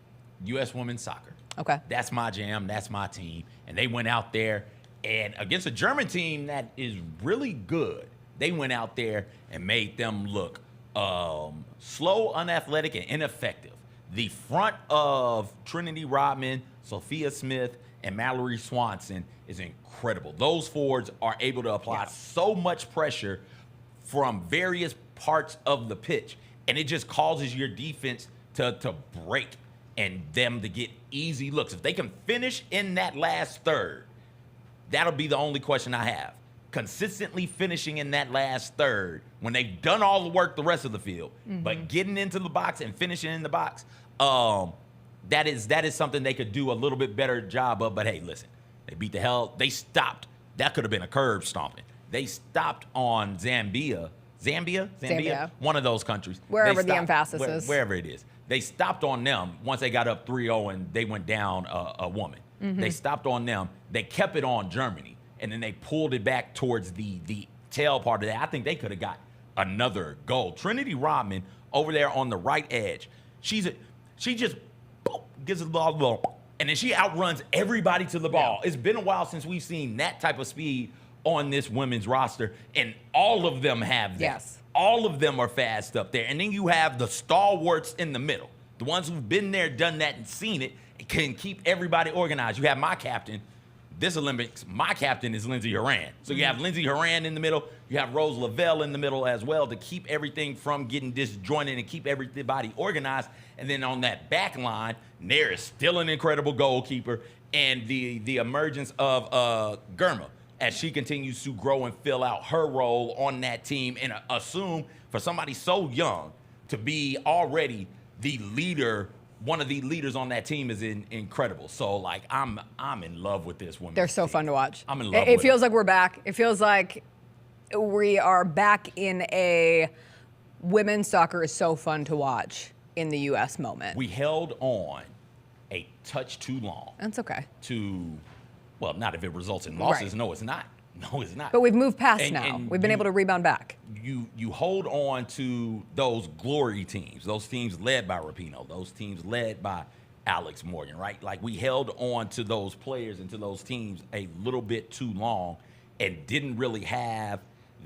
U.S. women's soccer. Okay. That's my jam. That's my team. And they went out there, and against a German team that is really good, they went out there and made them look slow, unathletic, and ineffective. The front of Trinity Rodman, Sophia Smith, and Mallory Swanson is incredible. Those forwards are able to apply so much pressure from various parts of the pitch, and it just causes your defense to break and them to get easy looks. If they can finish in that last third, that'll be the only question I have. Consistently finishing in that last third when they've done all the work the rest of the field, but getting into the box and finishing in the box, that is something they could do a little bit better job of. But hey, listen, they beat the hell. They stopped. That could have been a curb stomping. They stopped on Zambia, one of those countries. Wherever the emphasis is. Wherever it is. They stopped on them once they got up 3-0 and they went down a woman. They stopped on them. They kept it on Germany, and then they pulled it back towards the tail part of that. I think they could have got another goal. Trinity Rodman over there on the right edge, she just boom, gives the ball, and then she outruns everybody to the ball. Yeah. It's been a while since we've seen that type of speed on this women's roster, and all of them have that. Yes. All of them are fast up there. And then you have the stalwarts in the middle, the ones who've been there, done that, and seen it, and can keep everybody organized. You have my captain. This Olympics, my captain is Lindsey Horan. So you have Lindsey Horan in the middle. You have Rose Lavelle in the middle as well to keep everything from getting disjointed and keep everybody organized. And then on that back line, there is still an incredible goalkeeper and the emergence of Germa as she continues to grow and fill out her role on that team, and assume for somebody so young to be already the leader, one of the leaders on that team is incredible. So like I'm in love with this woman. They're so fun to watch. I'm in love with it. It feels like we're back. It feels like we are back in a women's soccer is so fun to watch in the U.S. moment. We held on a touch too long. That's okay. Well, not if it results in losses. Right. No, it's not. No, it's not. But we've moved past And- now. and We've been able to rebound back. You hold on to those glory teams, those teams led by Rapinoe, those teams led by Alex Morgan, right? Like we held on to those players and to those teams a little bit too long and didn't really have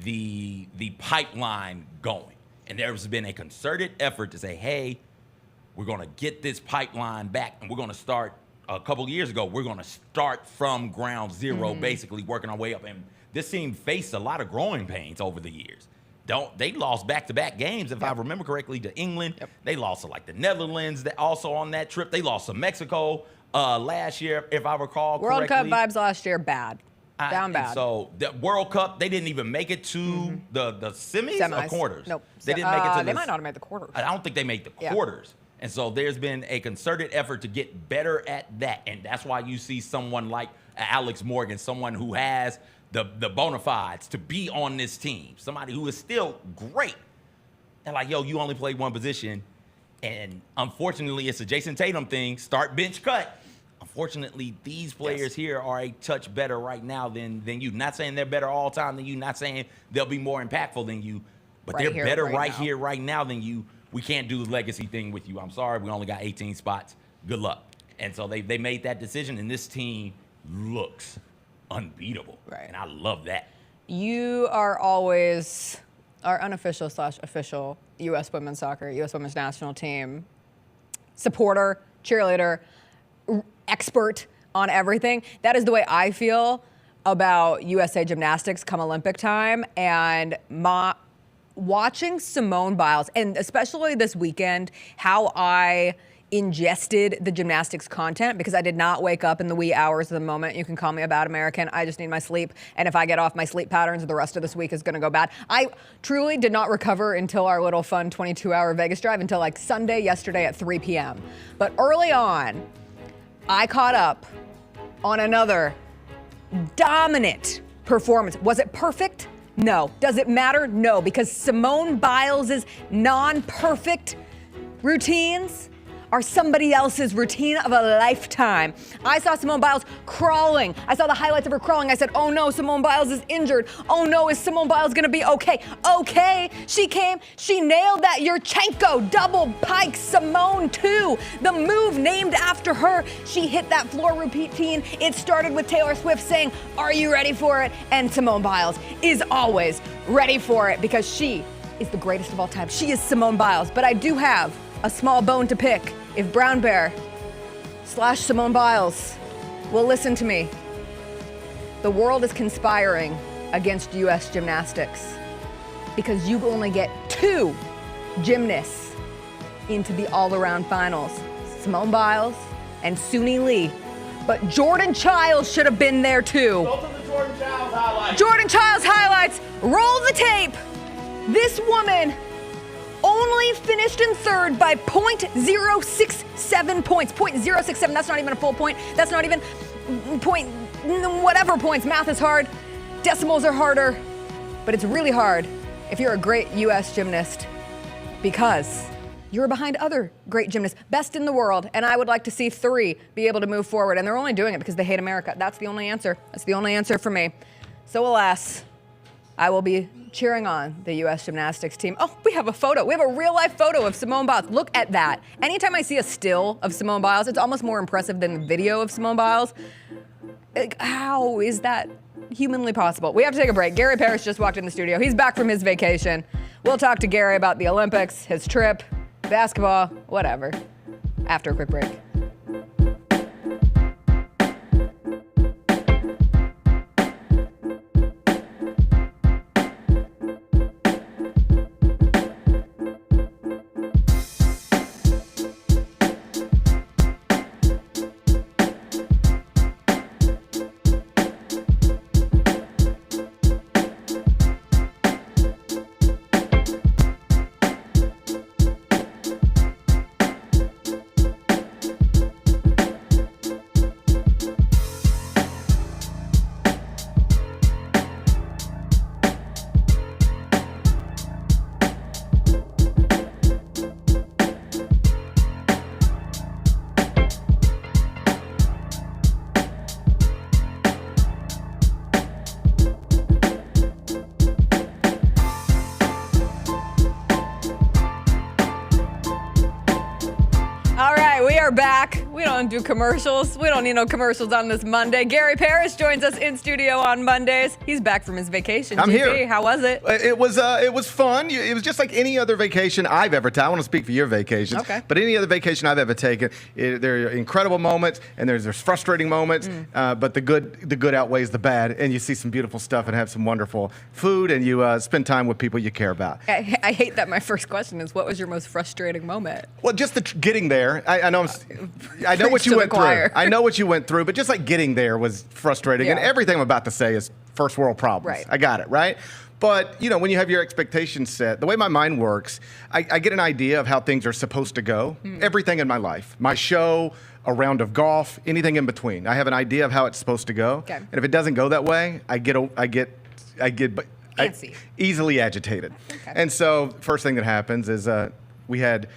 the pipeline going. And there's been a concerted effort to say, hey, we're going to get this pipeline back, and we're going to start a couple of years ago, we're going to start from ground zero, basically working our way up. And this team faced a lot of growing pains over the years. They lost back-to-back games, if I remember correctly, to England. Yep. They lost to like the Netherlands that also on that trip. They lost to Mexico last year, if I recall World correctly. Cup vibes last year, bad. Down bad. So the World Cup, they didn't even make it to the semis or quarters. Nope. They didn't make it to They might not have made the quarters. I don't think they made the Yeah. quarters. And so there's been a concerted effort to get better at that. And that's why you see someone like Alex Morgan, someone who has the bona fides to be on this team, somebody who is still great. And like, yo, you only play one position. And unfortunately, it's a Jason Tatum thing, start, bench, cut. Unfortunately, these players here are a touch better right now than you. Not saying they're better all time than you, not saying they'll be more impactful than you, but Right they're here, better right right now. here, right now than you. We can't do the legacy thing with you. I'm sorry, we only got 18 spots. Good luck. And so they made that decision, and this team looks unbeatable. Right. And I love that. You are always our unofficial / official U.S. women's soccer, U.S. women's national team supporter, cheerleader, expert on everything. That is the way I feel about USA Gymnastics come Olympic time. And watching Simone Biles, and especially this weekend, how I ingested the gymnastics content, because I did not wake up in the wee hours of the moment. You can call me a bad American. I just need my sleep. And if I get off my sleep patterns, the rest of this week is going to go bad. I truly did not recover until our little fun 22-hour Vegas drive until like Sunday yesterday at 3 p.m. But early on, I caught up on another dominant performance. Was it perfect? No. Does it matter? No, because Simone Biles' non-perfect routines are somebody else's routine of a lifetime. I saw Simone Biles crawling. I saw the highlights of her crawling. I said, oh no, Simone Biles is injured. Oh no, is Simone Biles gonna be okay? Okay, she came, she nailed that Yurchenko double pike Simone 2, the move named after her. She hit that floor routine. It started with Taylor Swift saying, are you ready for it? And Simone Biles is always ready for it because she is the greatest of all time. She is Simone Biles, but I do have a small bone to pick. If Brown Bear / Simone Biles will listen to me, the world is conspiring against U.S. gymnastics because you only get 2 gymnasts into the all-around finals, Simone Biles and Suni Lee. But Jordan Childs should have been there too. Go to the Jordan Childs highlights. Jordan Childs highlights, roll the tape. This woman only finished in third by 0.067 points. 0.067, that's not even a full point. That's not even point whatever points. Math is hard. Decimals are harder. But it's really hard if you're a great U.S. gymnast because you're behind other great gymnasts, best in the world. And I would like to see 3 be able to move forward. And they're only doing it because they hate America. That's the only answer. That's the only answer for me. So alas, I will be cheering on the U.S. gymnastics team. Oh, we have a photo. We have a real-life photo of Simone Biles. Look at that. Anytime I see a still of Simone Biles, it's almost more impressive than the video of Simone Biles. Like, how is that humanly possible? We have to take a break. Gary Parrish just walked in the studio. He's back from his vacation. We'll talk to Gary about the Olympics, his trip, basketball, whatever, after a quick break. are back. We don't do commercials. We don't need no commercials on this Monday. Gary Parrish joins us in studio on Mondays. He's back from his vacation. I'm GP, here. how was it? It was fun. It was just like any other vacation I've ever taken. I want to speak for your vacations. Okay. But any other vacation I've ever taken, there are incredible moments and there's frustrating moments. But the good outweighs the bad, and you see some beautiful stuff and have some wonderful food, and you spend time with people you care about. I hate that my first question is, what was your most frustrating moment? Well, just getting there. I know Preach what to you the went choir. through. I know what you went through, but just like getting there was frustrating. And Yeah. everything I'm about to say is first world problems. Right. I got it, right? But, when you have your expectations set, the way my mind works, I get an idea of how things are supposed to go. Everything in my life, my show, a round of golf, anything in between. I have an idea of how it's supposed to go. Okay. And if it doesn't go that way, I get Antsy. easily agitated. Okay. And so first thing that happens is we had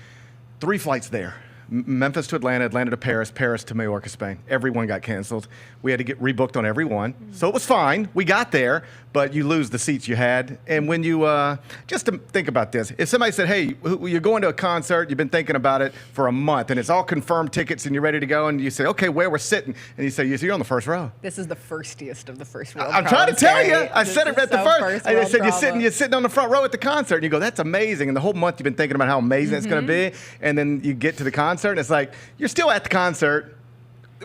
3 flights there. Memphis to Atlanta, Atlanta to Paris, Paris to Majorca, Spain. Everyone got canceled. We had to get rebooked on every one. So it was fine. We got there, but you lose the seats you had. And when you, just to think about this, if somebody said, hey, you're going to a concert, you've been thinking about it for a month, and it's all confirmed tickets, and you're ready to go, and you say, okay, where we're sitting? And you say, you're on the first row. This is the firstiest of the first world I'm trying to problems, tell you. Gary. I This said it is at the so first. I world said problem. you're sitting on the front row at the concert, and you go, that's amazing. And the whole month you've been thinking about how amazing it's going to be, and then you get to the concert, and it's like you're still at the concert,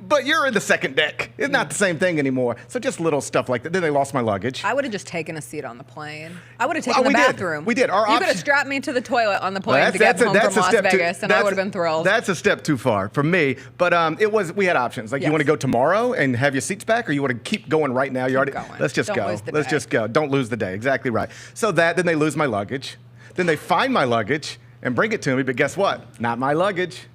but you're in the second deck. It's not the same thing anymore. So just little stuff like that. Then they lost my luggage. I would have just taken a seat on the plane. I would have taken Oh, the we did. bathroom. We did. Our You could option- have strapped me to the toilet on the plane Well, to get home from Las step Vegas, and I would have been thrilled. That's a step too far for me. But we had options. Like, Yes. you want to go tomorrow and have your seats back, or you want to keep going right now? going. Let's just Don't go. lose the Let's day. just go. Don't lose the day. Exactly right. So then they lose my luggage. Then they find my luggage and bring it to me. But guess what? Not my luggage.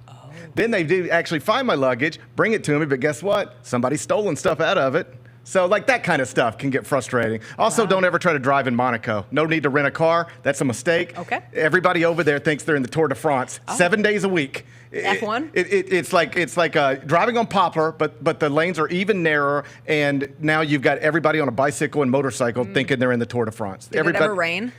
Then they do actually find my luggage, bring it to me, but guess what? Somebody's stolen stuff out of it. So like that kind of stuff can get frustrating. Also, don't ever try to drive in Monaco. No need to rent a car. That's a mistake. Okay. Everybody over there thinks they're in the Tour de France 7 days a week. F1? It's like driving on Poplar, but the lanes are even narrower, and now you've got everybody on a bicycle and motorcycle thinking they're in the Tour de France. Did it ever rain?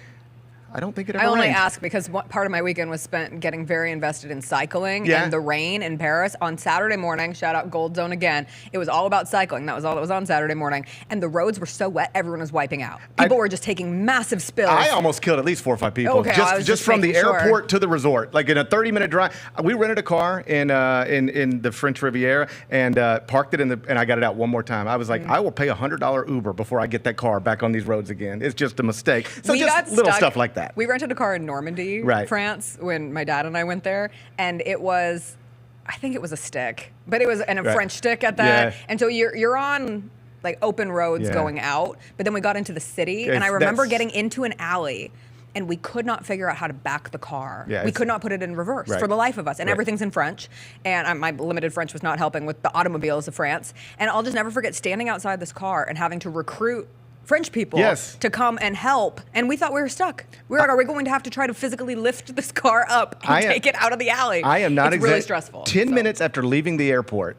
I don't think it ever I only rained. ask because part of my weekend was spent getting very invested in cycling, Yeah. and the rain in Paris on Saturday morning, shout out Gold Zone again, it was all about cycling. That was all that was on Saturday morning. And the roads were so wet, everyone was wiping out. People were just taking massive spills. I almost killed at least 4 or 5 people. Okay, I was just from the making sure. airport to the resort, like in a 30-minute drive. We rented a car in the French Riviera and parked it and I got it out one more time. I was like, I will pay $100 Uber before I get that car back on these roads again. It's just a mistake. So We just got little stuck- stuff like that. We rented a car in Normandy, Right. France, when my dad and I went there, and it was, I think it was a stick, but it was a Right. French stick at that. Yeah. And so you're on like open roads Yeah. going out, but then we got into the city, and I It's- remember that's- getting into an alley. And we could not figure out how to back the car. Yeah, we it's- could not put it in reverse Right. for the life of us. And Right. everything's in French. And my limited French was not helping with the automobiles of France. And I'll just never forget standing outside this car and having to recruit French people Yes. to come and help. And we thought we were stuck. We were like, are we going to have to try to physically lift this car up and take it out of the alley? I am not It's really stressful. 10 so. minutes after leaving the airport,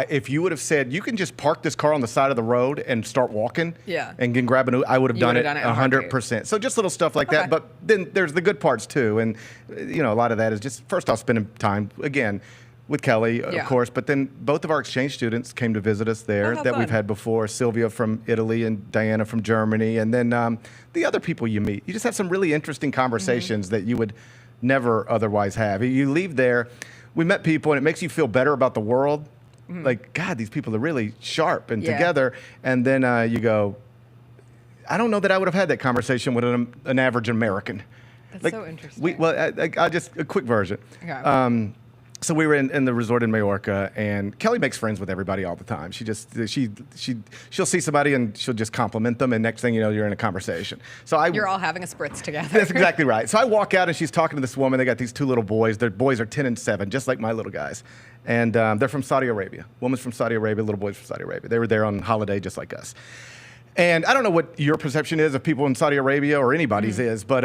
if you would have said, you can just park this car on the side of the road and start walking Yeah. and can grab an Uber, I would have You done would it have done it in a heartbeat. 100%. So just little stuff like Okay. that. But then there's the good parts too. And, a lot of that is just, first off, spending time, again, with Kelly, Yeah. of course. But then both of our exchange students came to visit us there Oh, how that we've fun. had before, Sylvia from Italy and Diana from Germany. And then the other people you meet. You just have some really interesting conversations Mm-hmm. that you would never otherwise have. You leave there, we met people, and it makes you feel better about the world. Like, God, these people are really sharp and Mm-hmm. Yeah. together. And then you go, I don't know that I would have had that conversation with an average American. That's so interesting. I'll just a quick version. Okay. So we were in the resort in Majorca, and Kelly makes friends with everybody all the time. She'll see somebody and she'll just compliment them, and next thing you know, you're in a conversation. So You're all having a spritz together. That's exactly right. So I walk out, and she's talking to this woman. They got these 2 little boys. Their boys are 10 and 7, just like my little guys. And they're from Saudi Arabia. Woman's from Saudi Arabia, little boy's from Saudi Arabia. They were there on holiday just like us. And I don't know what your perception is of people in Saudi Arabia or anybody's is, but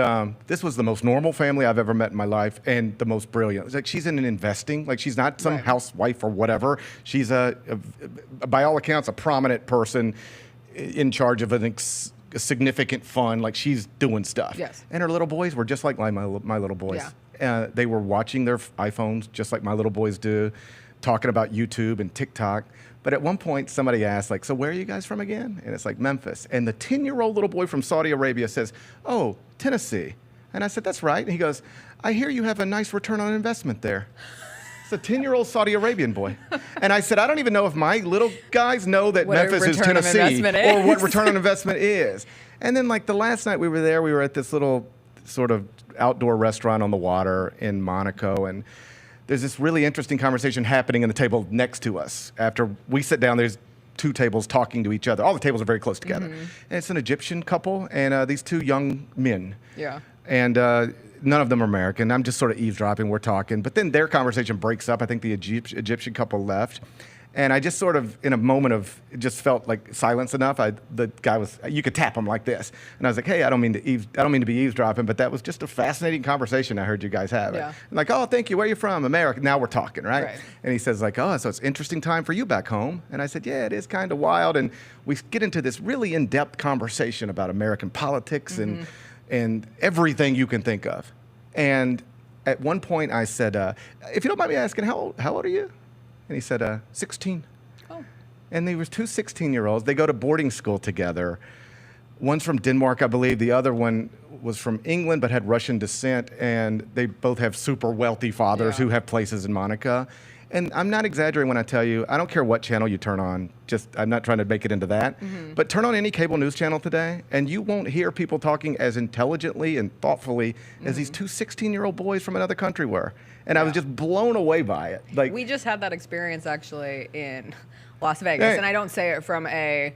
this was the most normal family I've ever met in my life, and the most brilliant. It's like, she's in investing. Like, she's not some Right. housewife or whatever. She's by all accounts, a prominent person in charge of significant fun, like she's doing stuff. Yes. And her little boys were just like my little boys. They were watching their iPhones just like my little boys do, talking about YouTube and TikTok. But at one point, somebody asked, like, so where are you guys from again? And it's like, Memphis. And the 10-year-old little boy from Saudi Arabia says, oh, Tennessee. And I said, that's right. And he goes, I hear you have a nice return on investment there. It's a 10-year-old Saudi Arabian boy. And I said, I don't even know if my little guys know that What a Memphis is return of Tennessee investment or what is. return on investment is. And then, like, the last night we were there, we were at this little sort of outdoor restaurant on the water in Monaco. And there's this really interesting conversation happening in the table next to us. After we sit down, there's 2 tables talking to each other. All the tables are very close together. And it's an Egyptian couple and these 2 young men. Yeah. And none of them are American. I'm just sort of eavesdropping. We're talking. But then their conversation breaks up. I think the Egyptian couple left. And I just sort of, in a moment of, it just felt like silence enough. The guy was, you could tap him like this. And I was like, hey, I don't mean to be eavesdropping, but that was just a fascinating conversation I heard you guys have. Yeah. And like, oh, thank you. Where are you from? America. Now we're talking, right? Right. And he says like, oh, so it's an interesting time for you back home. And I said, yeah, it is kind of wild. And we get into this really in-depth conversation about American politics and everything you can think of. And at one point I said, if you don't mind me asking, how old are you? And he said, 16. Oh. And there was 2 16-year-olds. They go to boarding school together. One's from Denmark, I believe. The other one was from England but had Russian descent. And they both have super wealthy fathers who have places in Monaco. And I'm not exaggerating when I tell you, I don't care what channel you turn on. I'm not trying to make it into that. But turn on any cable news channel today, and you won't hear people talking as intelligently and thoughtfully as these 2 16-year-old boys from another country were. And I was just blown away by it. Like, We just had that experience actually in Las Vegas, and I don't say it from a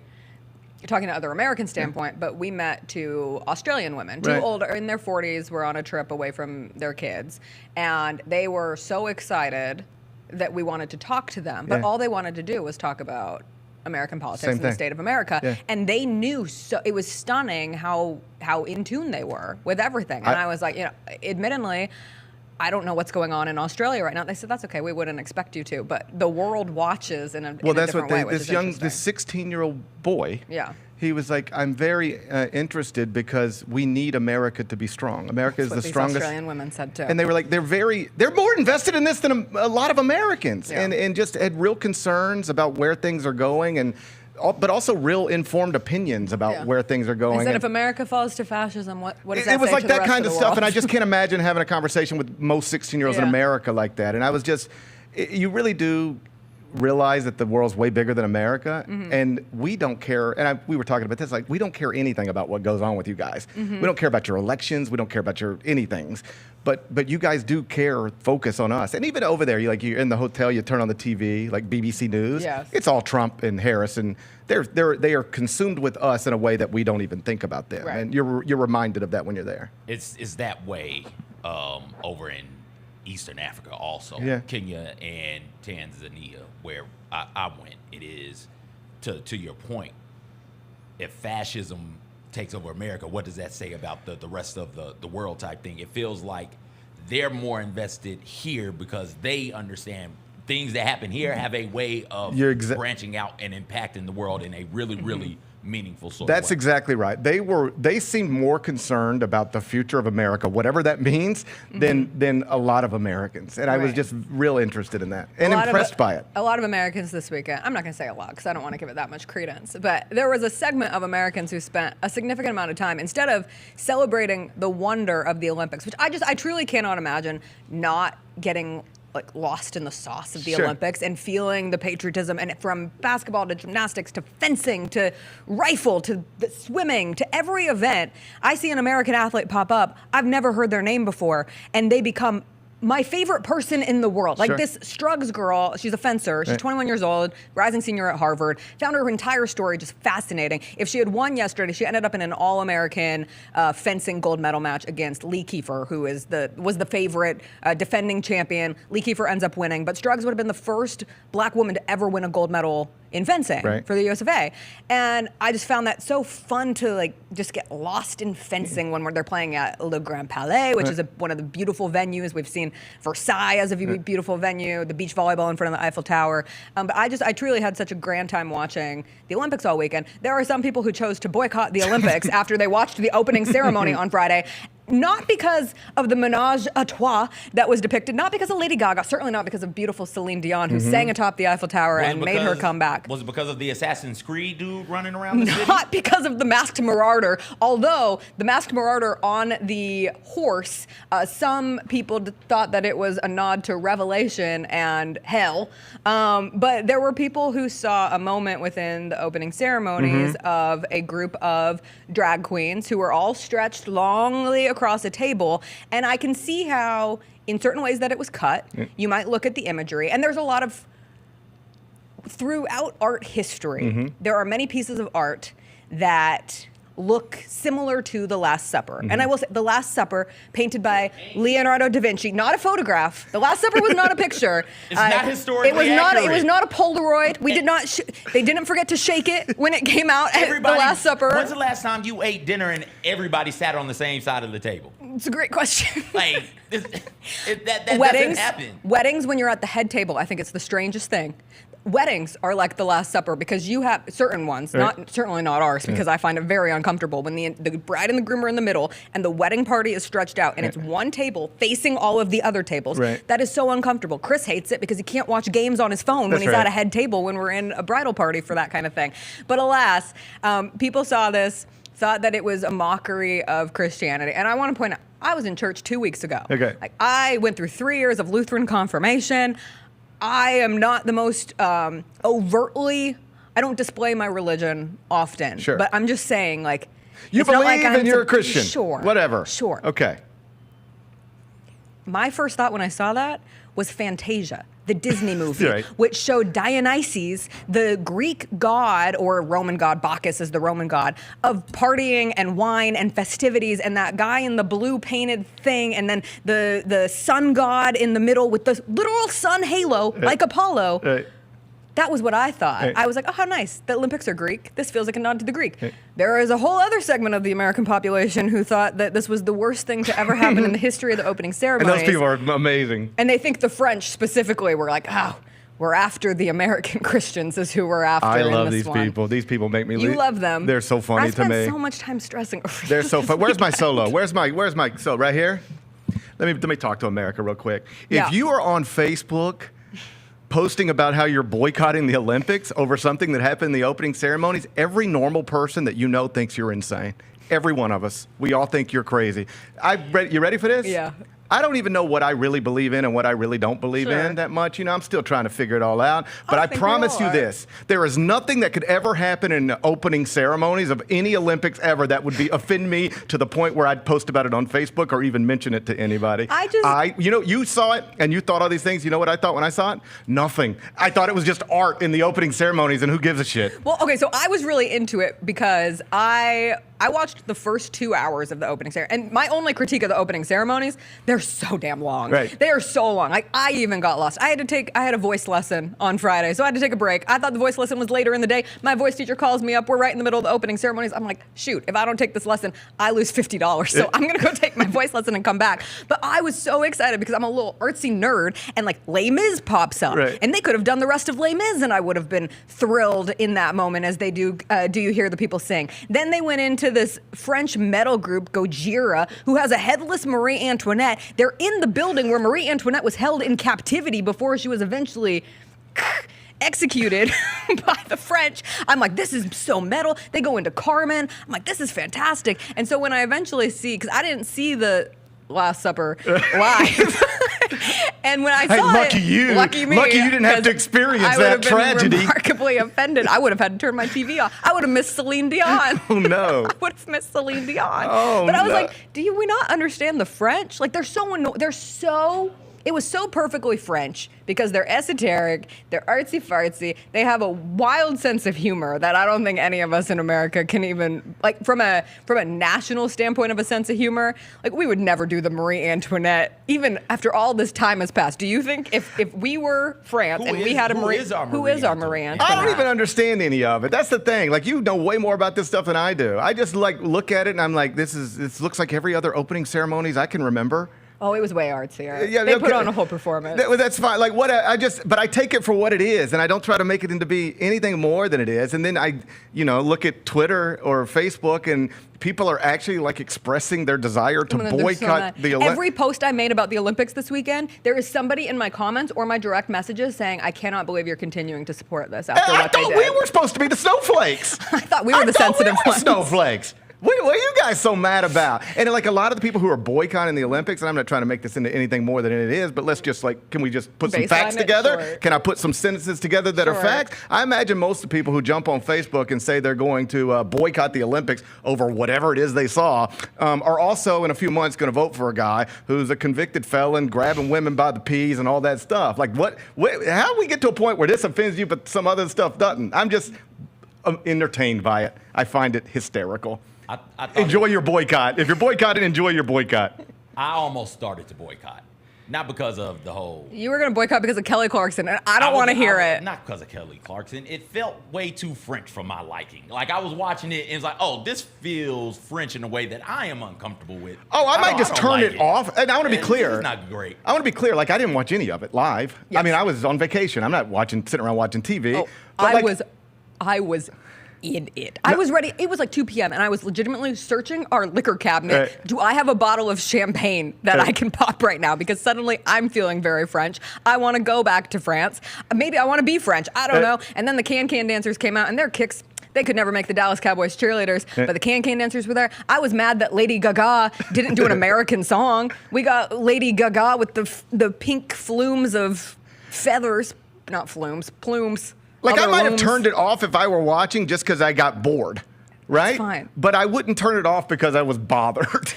talking to other American standpoint, but we met 2 Australian women, 2 older, in their 40s, were on a trip away from their kids, and they were so excited that we wanted to talk to them, but all they wanted to do was talk about American politics and the state of America, and they knew. So it was stunning how in tune they were with everything. And I was like, admittedly, I don't know what's going on in Australia right now. They said, that's okay, we wouldn't expect you to, but the world watches in a different way. This 16-year-old boy. Yeah. He was like, I'm very interested because we need America to be strong. America is the strongest. Australian women said too. And they were like, they're more invested in this than a lot of Americans, and just had real concerns about where things are going, but also real informed opinions about where things are going. I said, if America falls to fascism, what does that say It was like to the that rest kind of the stuff, world? and I just can't imagine having a conversation with most 16-year-olds in America like that. And I was just, you really do realize that the world's way bigger than America, and we don't care. And we were talking about this, like, we don't care anything about what goes on with you guys. We don't care about your elections. We don't care about your anything. But you guys do focus on us. And even over there, you're in the hotel, you turn on the TV, like BBC News. Yes. It's all Trump and Harris, and they are consumed with us in a way that we don't even think about them. Right. And you're reminded of that when you're there. It's that way over in Eastern Africa also. Yeah. Kenya and Tanzania, where I went. It is, to your point, if fascism takes over America, what does that say about the rest of the world type thing? It feels like they're more invested here because they understand things that happen here have a way of branching out and impacting the world in a really, really meaningful sort of way. That's exactly right. They seemed more concerned about the future of America, whatever that means, than a lot of Americans. And I was just real interested in that and impressed by it. A lot of Americans this weekend, I'm not going to say a lot because I don't want to give it that much credence, but there was a segment of Americans who spent a significant amount of time, instead of celebrating the wonder of the Olympics, which I truly cannot imagine not getting lost in the sauce of the Olympics and feeling the patriotism, and from basketball to gymnastics to fencing to rifle to the swimming to every event, I see an American athlete pop up. I've never heard their name before, and they become my favorite person in the world. Like this Struggs girl, she's a fencer. She's 21 years old, rising senior at Harvard. Found her entire story just fascinating. If she had won yesterday, she ended up in an All-American fencing gold medal match against Lee Kiefer, who was the favorite defending champion. Lee Kiefer ends up winning, but Struggs would have been the first black woman to ever win a gold medal in fencing for the US of A. And I just found that so fun to just get lost in fencing when they're playing at Le Grand Palais, which is one of the beautiful venues. We've seen Versailles as a beautiful venue, the beach volleyball in front of the Eiffel Tower. But I truly had such a grand time watching the Olympics all weekend. There are some people who chose to boycott the Olympics after they watched the opening ceremony on Friday. Not because of the menage a trois that was depicted, not because of Lady Gaga, certainly not because of beautiful Celine Dion, who sang atop the Eiffel Tower and made her come back. Was it because of the Assassin's Creed dude running around the city? Not because of the masked marauder, although the masked marauder on the horse, some people thought that it was a nod to Revelation and hell. But there were people who saw a moment within the opening ceremonies of a group of drag queens who were all stretched longly across a table, and I can see how in certain ways that it was cut. You might look at the imagery, and there's a lot of, throughout art history, there are many pieces of art that look similar to The Last Supper. And I will say, The Last Supper, painted by Leonardo da Vinci, not a photograph. The Last Supper was not a picture. It's not historically accurate. It was not a Polaroid. We did not. They didn't forget to shake it when it came out at The Last Supper. When's the last time you ate dinner and everybody sat on the same side of the table? It's a great question. Like, that Weddings, doesn't happen. Weddings, when you're at the head table, I think it's the strangest thing. Weddings are like the Last Supper because you have certain ones, certainly not ours, because I find it very uncomfortable when the bride and the groom are in the middle and the wedding party is stretched out and it's one table facing all of the other tables. That is so uncomfortable. Chris hates it because he can't watch games on his phone when he's at a head table when we're in a bridal party for that kind of thing. But alas, people saw this, thought that it was a mockery of Christianity. And I want to point out, I was in church 2 weeks ago. Like, I went through 3 years of Lutheran confirmation. I am not the most overtly, I don't display my religion often. But I'm just saying, like, you believe and you're a Christian. Sure. Whatever. Sure. Okay. My first thought when I saw that was Fantasia, the Disney movie, which showed Dionysus, the Greek god, or Roman god, Bacchus is the Roman god, of partying and wine and festivities, and that guy in the blue painted thing, and then the sun god in the middle with the literal sun halo, like Apollo. That was what I thought. I was like, oh, how nice. The Olympics are Greek. This feels like a nod to the Greek. There is a whole other segment of the American population who thought that this was the worst thing to ever happen in the history of the opening ceremonies. And those people are amazing. And they think the French specifically were like, oh, we're after the American Christians is who we're after. I love in this these one. people. These people make me. You love them. They're so funny to me. I spent so much time stressing over They're so fun. Where's my solo? Where's my solo? Right here. Let me talk to America real quick. If you are on Facebook posting about how you're boycotting the Olympics over something that happened in the opening ceremonies, every normal person that you know thinks you're insane. Every one of us. We all think you're crazy. You ready for this? Yeah. I don't even know what I really believe in and what I really don't believe in that much. You know, I'm still trying to figure it all out. But I promise you this. There is nothing that could ever happen in the opening ceremonies of any Olympics ever that would offend me to the point where I'd post about it on Facebook or even mention it to anybody. You saw it and you thought all these things. You know what I thought when I saw it? Nothing. I thought it was just art in the opening ceremonies, and who gives a shit? Well, okay, so I was really into it because I watched the first 2 hours of the opening ceremony. And my only critique of the opening ceremonies, they're so damn long. They are so long. Like, I even got lost. I had a voice lesson on Friday, so I had to take a break. I thought the voice lesson was later in the day. My voice teacher calls me up. We're right in the middle of the opening ceremonies. I'm like, shoot, if I don't take this lesson, I lose $50. So I'm going to go take my voice lesson and come back. But I was so excited because I'm a little artsy nerd, and like Les Mis pops up. And they could have done the rest of Les Mis, and I would have been thrilled in that moment as they do You Hear the People Sing. Then they went into this French metal group, Gojira, who has a headless Marie Antoinette. They're in the building where Marie Antoinette was held in captivity before she was eventually executed by the French. I'm like, this is so metal. They go into Carmen. I'm like, this is fantastic. And so when I eventually see, because I didn't see the Last Supper live. And when I saw lucky it, you. Lucky me. Lucky you didn't have to experience that tragedy. I would have been remarkably offended. I would have had to turn my TV off. I would have missed Celine Dion. Oh, no. I would have missed Celine Dion. Oh, but I was like, do we not understand the French? Like, it was so perfectly French because they're esoteric, they're artsy-fartsy, they have a wild sense of humor that I don't think any of us in America can even, like, from a national standpoint of a sense of humor, like, we would never do the Marie Antoinette, even after all this time has passed. Do you think if we were France we had a Marie, who is our Marie Antoinette? I don't even understand any of it. That's the thing. Like, you know way more about this stuff than I do. I just, like, look at it and I'm like, this looks like every other opening ceremonies I can remember. Oh, it was way artsier. Yeah, they okay. put on a whole performance. That's fine. Like what but I take it for what it is, and I don't try to make it into be anything more than it is. And then I, look at Twitter or Facebook, and people are actually like expressing their desire to boycott the Olympics. Every post I made about the Olympics this weekend, there is somebody in my comments or my direct messages saying, "I cannot believe you're continuing to support this after what they did." I thought we were supposed to be the snowflakes. I thought we were the sensitive ones. Snowflakes. What are you guys so mad about? And like a lot of the people who are boycotting the Olympics, and I'm not trying to make this into anything more than it is, but let's just can we just put some facts together? Sure. Can I put some sentences together that are facts? I imagine most of the people who jump on Facebook and say they're going to boycott the Olympics over whatever it is they saw are also in a few months going to vote for a guy who's a convicted felon, grabbing women by the peas and all that stuff. Like how do we get to a point where this offends you but some other stuff doesn't? I'm just entertained by it. I find it hysterical. I Enjoy your boycott. If you're boycotting, enjoy your boycott. I almost started to boycott. Not because of the whole... You were going to boycott because of Kelly Clarkson, and I don't want to hear it. Not because of Kelly Clarkson. It felt way too French for my liking. Like, I was watching it, and it's like, oh, this feels French in a way that I am uncomfortable with. Oh, I might just turn it off. And I want to be clear. It's not great. I want to be clear. Like, I didn't watch any of it live. Yes. I mean, I was on vacation. I'm not sitting around watching TV. Oh, But I was in it. I was ready. It was like 2 p.m. and I was legitimately searching our liquor cabinet. Do I have a bottle of champagne that I can pop right now? Because suddenly I'm feeling very French. I want to go back to France. Maybe I want to be French. I don't know. And then the Can-Can dancers came out and their kicks, they could never make the Dallas Cowboys cheerleaders, but the Can-Can dancers were there. I was mad that Lady Gaga didn't do an American song. We got Lady Gaga with the pink flumes of feathers, not flumes, plumes. Like, I Other might have looms. turned it off if I were watching just because I got bored, right? That's fine. But I wouldn't turn it off because I was bothered.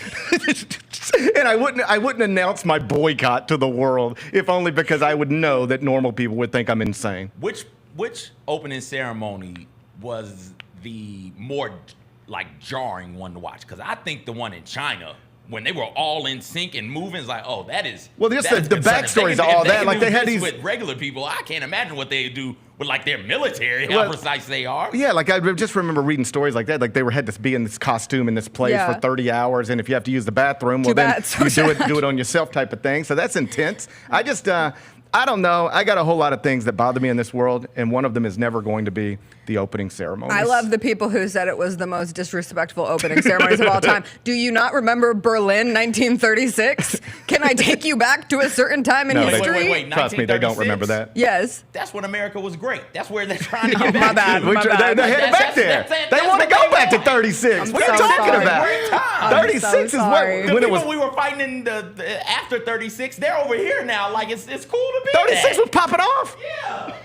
And I wouldn't announce my boycott to the world if only because I would know that normal people would think I'm insane. Which opening ceremony was the more, like, jarring one to watch? Because I think the one in China, when they were all in sync and moving, it's like, oh, that is... Well, just that is the concerning. backstories If of all they that. can Like, do they had this these... with regular people, I can't imagine what they do with, like, their military, how precise they are. Yeah, like I just remember reading stories like that. Like they had to be in this costume in this place for 30 hours, and if you have to use the bathroom, well, then you do it on yourself type of thing. So that's intense. I just, I don't know. I got a whole lot of things that bother me in this world, and one of them is never going to be the opening ceremony. I love the people who said it was the most disrespectful opening ceremonies of all time. Do you not remember Berlin 1936? Can I take you back to a certain time in history? Wait, Trust me, they don't remember that. Yes. That's when America was great. That's where they're trying to Oh, get my back bad. to. They're headed back there. They want to go back to 36. What are you talking about? Great time. 36 is sorry. The when it people was. we were fighting in the after 36, they're over here now. Like, it's cool to be 36 there. was popping off. Yeah.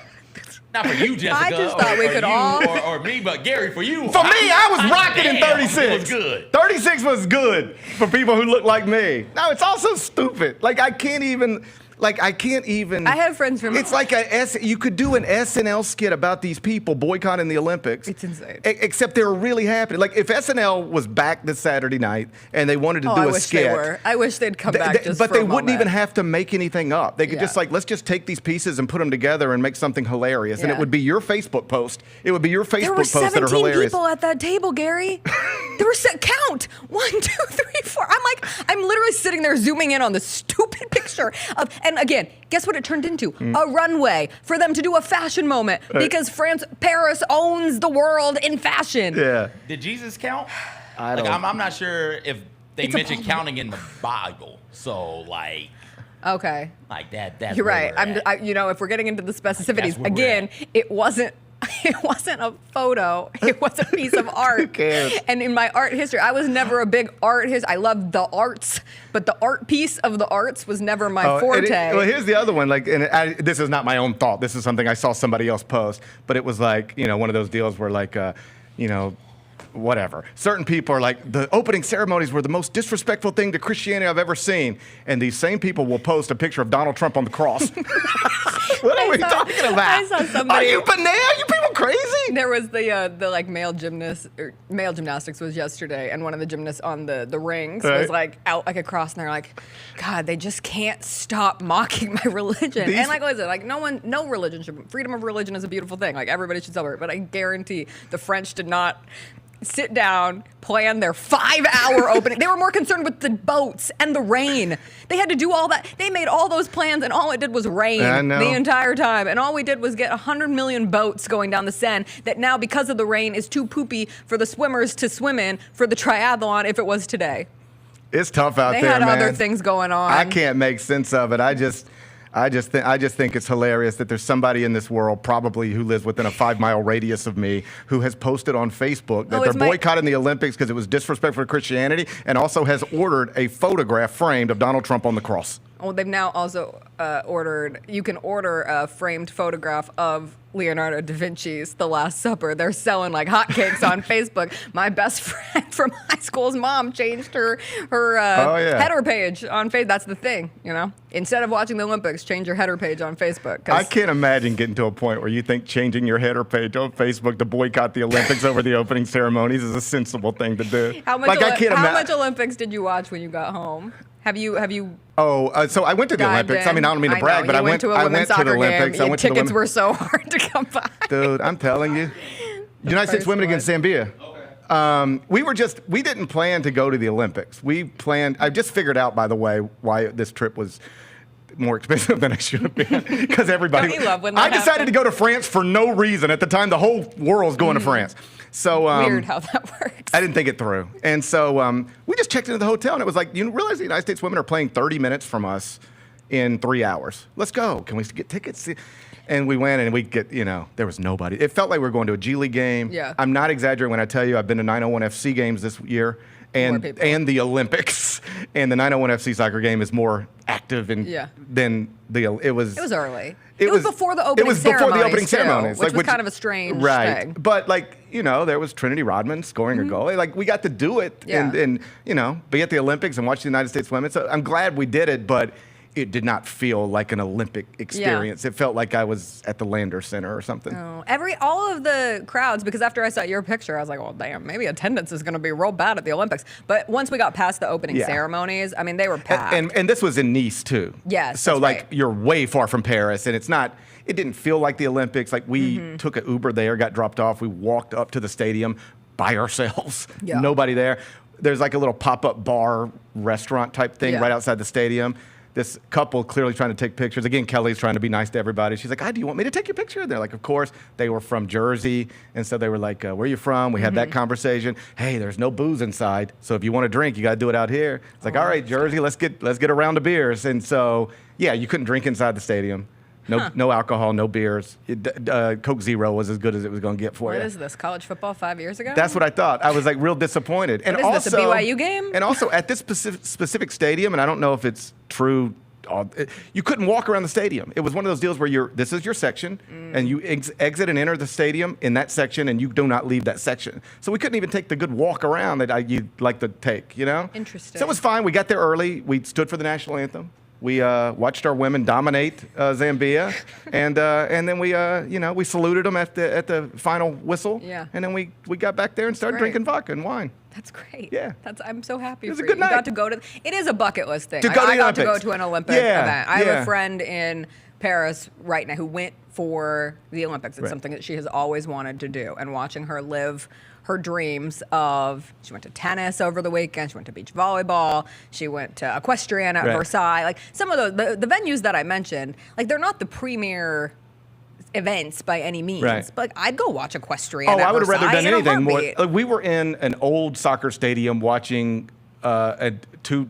Not for you, Jessica. I just thought we or could you, all- or me, but Gary, for you. For me, I was rocking in damn, 36. It was good. 36 was good for people who look like me. No, it's also stupid. Like, I can't even. I have friends from. It's like you could do an SNL skit about these people boycotting the Olympics. It's insane. Except they were really happy. Like, if SNL was back this Saturday night and they wanted to do a skit. They were. I wish they'd come back just but for a they wouldn't moment. even have to make anything up. They could just Yeah. let's just take these pieces and put them together and make something hilarious. And it Yeah. would be your Facebook post. It would be your There Facebook were posts that are 17 hilarious. people at that table, Gary. There were count 1, 2, 3, 4. I'm literally sitting there zooming in on the stupid picture of, and again, guess what it turned into? A runway for them to do a fashion moment because Paris owns the world in fashion. Yeah. Did Jesus count? I Like, don't. I'm not sure if they It's a mentioned Bible. counting in the Bible. So, like Okay. that. That's You're where right. we're at. If we're getting into the specificities, That's where we're again, at. it wasn't a photo. It was a piece of art. Who cares? And in my art history, I was never a big art I loved the arts, but the art piece of the arts was never my forte. Well, here's the other one. Like, this is not my own thought. This is something I saw somebody else post. But it was like, one of those deals where, like, whatever. Certain people are like, the opening ceremonies were the most disrespectful thing to Christianity I've ever seen. And these same people will post a picture of Donald Trump on the cross. What are we talking about? I saw somebody. Are you banana? You people crazy? There was the like male gymnastics was yesterday, and one of the gymnasts on the rings was like out like across, and they're like, God, they just can't stop mocking my religion. And like, listen, like no religion freedom of religion is a beautiful thing. Like everybody should celebrate, but I guarantee the French did not sit down, plan their 5-hour opening. They were more concerned with the boats and the rain. They had to do all that. They made all those plans, and all it did was rain the entire time. And all we did was get 100 million boats going down the Seine that now, because of the rain, is too poopy for the swimmers to swim in for the triathlon if it was today. It's tough out there, man. They had other things going on. I can't make sense of it. I just think it's hilarious that there's somebody in this world, probably who lives within a 5-mile radius of me, who has posted on Facebook that they're boycotting the Olympics because it was disrespectful to Christianity, and also has ordered a photograph framed of Donald Trump on the cross. Well, they've now also you can order a framed photograph of Leonardo da Vinci's The Last Supper. They're selling like hotcakes on Facebook. My best friend from high school's mom changed her header page on Facebook. That's the thing, you know? Instead of watching the Olympics, change your header page on Facebook. I can't imagine getting to a point where you think changing your header page on Facebook to boycott the Olympics over the opening ceremonies is a sensible thing to do. How much Olympics did you watch when you got home? Have you? So I went to the Olympics. I mean, I don't mean to brag, but I went to the Olympics. Game. Tickets were so hard to come by. Dude, I'm telling you. United States women against Zambia. We didn't plan to go to the Olympics. I just figured out, by the way, why this trip was more expensive than it should have been. Because everybody. Don't you love when that I decided to go to France for no reason. At the time, the whole world's going to France. So weird how that works. I didn't think it through. And so we just checked into the hotel, and it was like, you realize the United States women are playing 30 minutes from us in 3 hours. Let's go. Can we get tickets? And we went, and there was nobody. It felt like we were going to a G League game. Yeah. I'm not exaggerating when I tell you I've been to 901 FC games this year and the Olympics. And the 901 FC soccer game is more active than it was. It was early. It was before the opening ceremonies. It was before the opening ceremonies. Which was kind of a strange thing. But, there was Trinity Rodman scoring a goal. Like, we got to do it and be at the Olympics and watch the United States women. So I'm glad we did it, but it did not feel like an Olympic experience. It felt like I was at the Lander Center or something. Oh, all of the crowds, because after I saw your picture, I was like, well, damn, maybe attendance is going to be real bad at the Olympics. But once we got past the opening ceremonies, I mean, they were packed. And this was in Nice, too. Yes, so, you're way far from Paris, and it didn't feel like the Olympics. Like, we took an Uber there, got dropped off. We walked up to the stadium by ourselves. Yeah. Nobody there. There's like a little pop-up bar restaurant type thing right outside the stadium. This couple clearly trying to take pictures. Again, Kelly's trying to be nice to everybody. She's like, do you want me to take your picture? And they're like, of course. They were from Jersey. And so they were like, where are you from? We had that conversation. Hey, there's no booze inside. So if you want to drink, you got to do it out here. It's like, all right, Jersey, let's get a round of beers. And so, you couldn't drink inside the stadium. No alcohol, no beers. Coke Zero was as good as it was going to get for you. What is this, college football 5 years ago? That's what I thought. I was like real disappointed. And is this, a BYU game? And also at this specific stadium, and I don't know if it's true, you couldn't walk around the stadium. It was one of those deals where this is your section, and you exit and enter the stadium in that section, and you do not leave that section. So we couldn't even take the good walk around that you'd like to take, Interesting. So it was fine. We got there early. We stood for the national anthem. We watched our women dominate Zambia, and then we saluted them at the final whistle. Yeah. And then we got back there and started drinking vodka and wine. That's great. Yeah. I'm so happy for you. It was a good night. You got to go to. It is a bucket list thing. I got to go to an Olympic event. I have a friend in Paris right now who went for the Olympics. It's something that she has always wanted to do, and watching her live her dreams of, she went to tennis over the weekend, she went to beach volleyball, she went to equestrian at Versailles. Like, some of the venues that I mentioned, like, they're not the premier events by any means. Right. But I'd go watch equestrian at Versailles. I would have rather done anything more. We were in an old soccer stadium watching two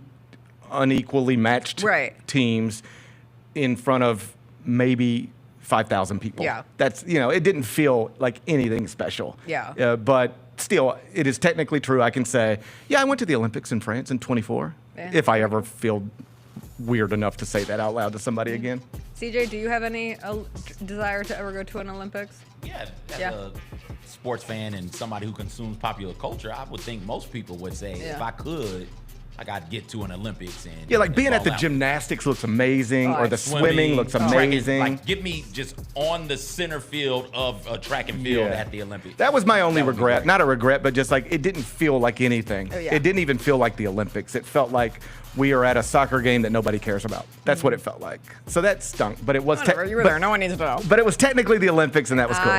unequally matched teams in front of maybe 5,000 people. Yeah. That's, it didn't feel like anything special. Yeah. But still, it is technically true. I can say, I went to the Olympics in France in 24. Yeah. If I ever feel weird enough to say that out loud to somebody again. CJ, do you have any desire to ever go to an Olympics? Yeah. As a sports fan and somebody who consumes popular culture, I would think most people would say, if I could, I got to get to an Olympics. And being at the gymnastics looks amazing, or the swimming looks amazing. Get me just on the center field of a track and field at the Olympics. That was my only regret. Not a regret, but just it didn't feel like anything. Oh, yeah. It didn't even feel like the Olympics. It felt like we are at a soccer game that nobody cares about. That's what it felt like. So that stunk, but it was Whatever, you were there. No one needs to know. But it was technically the Olympics, and that was cool.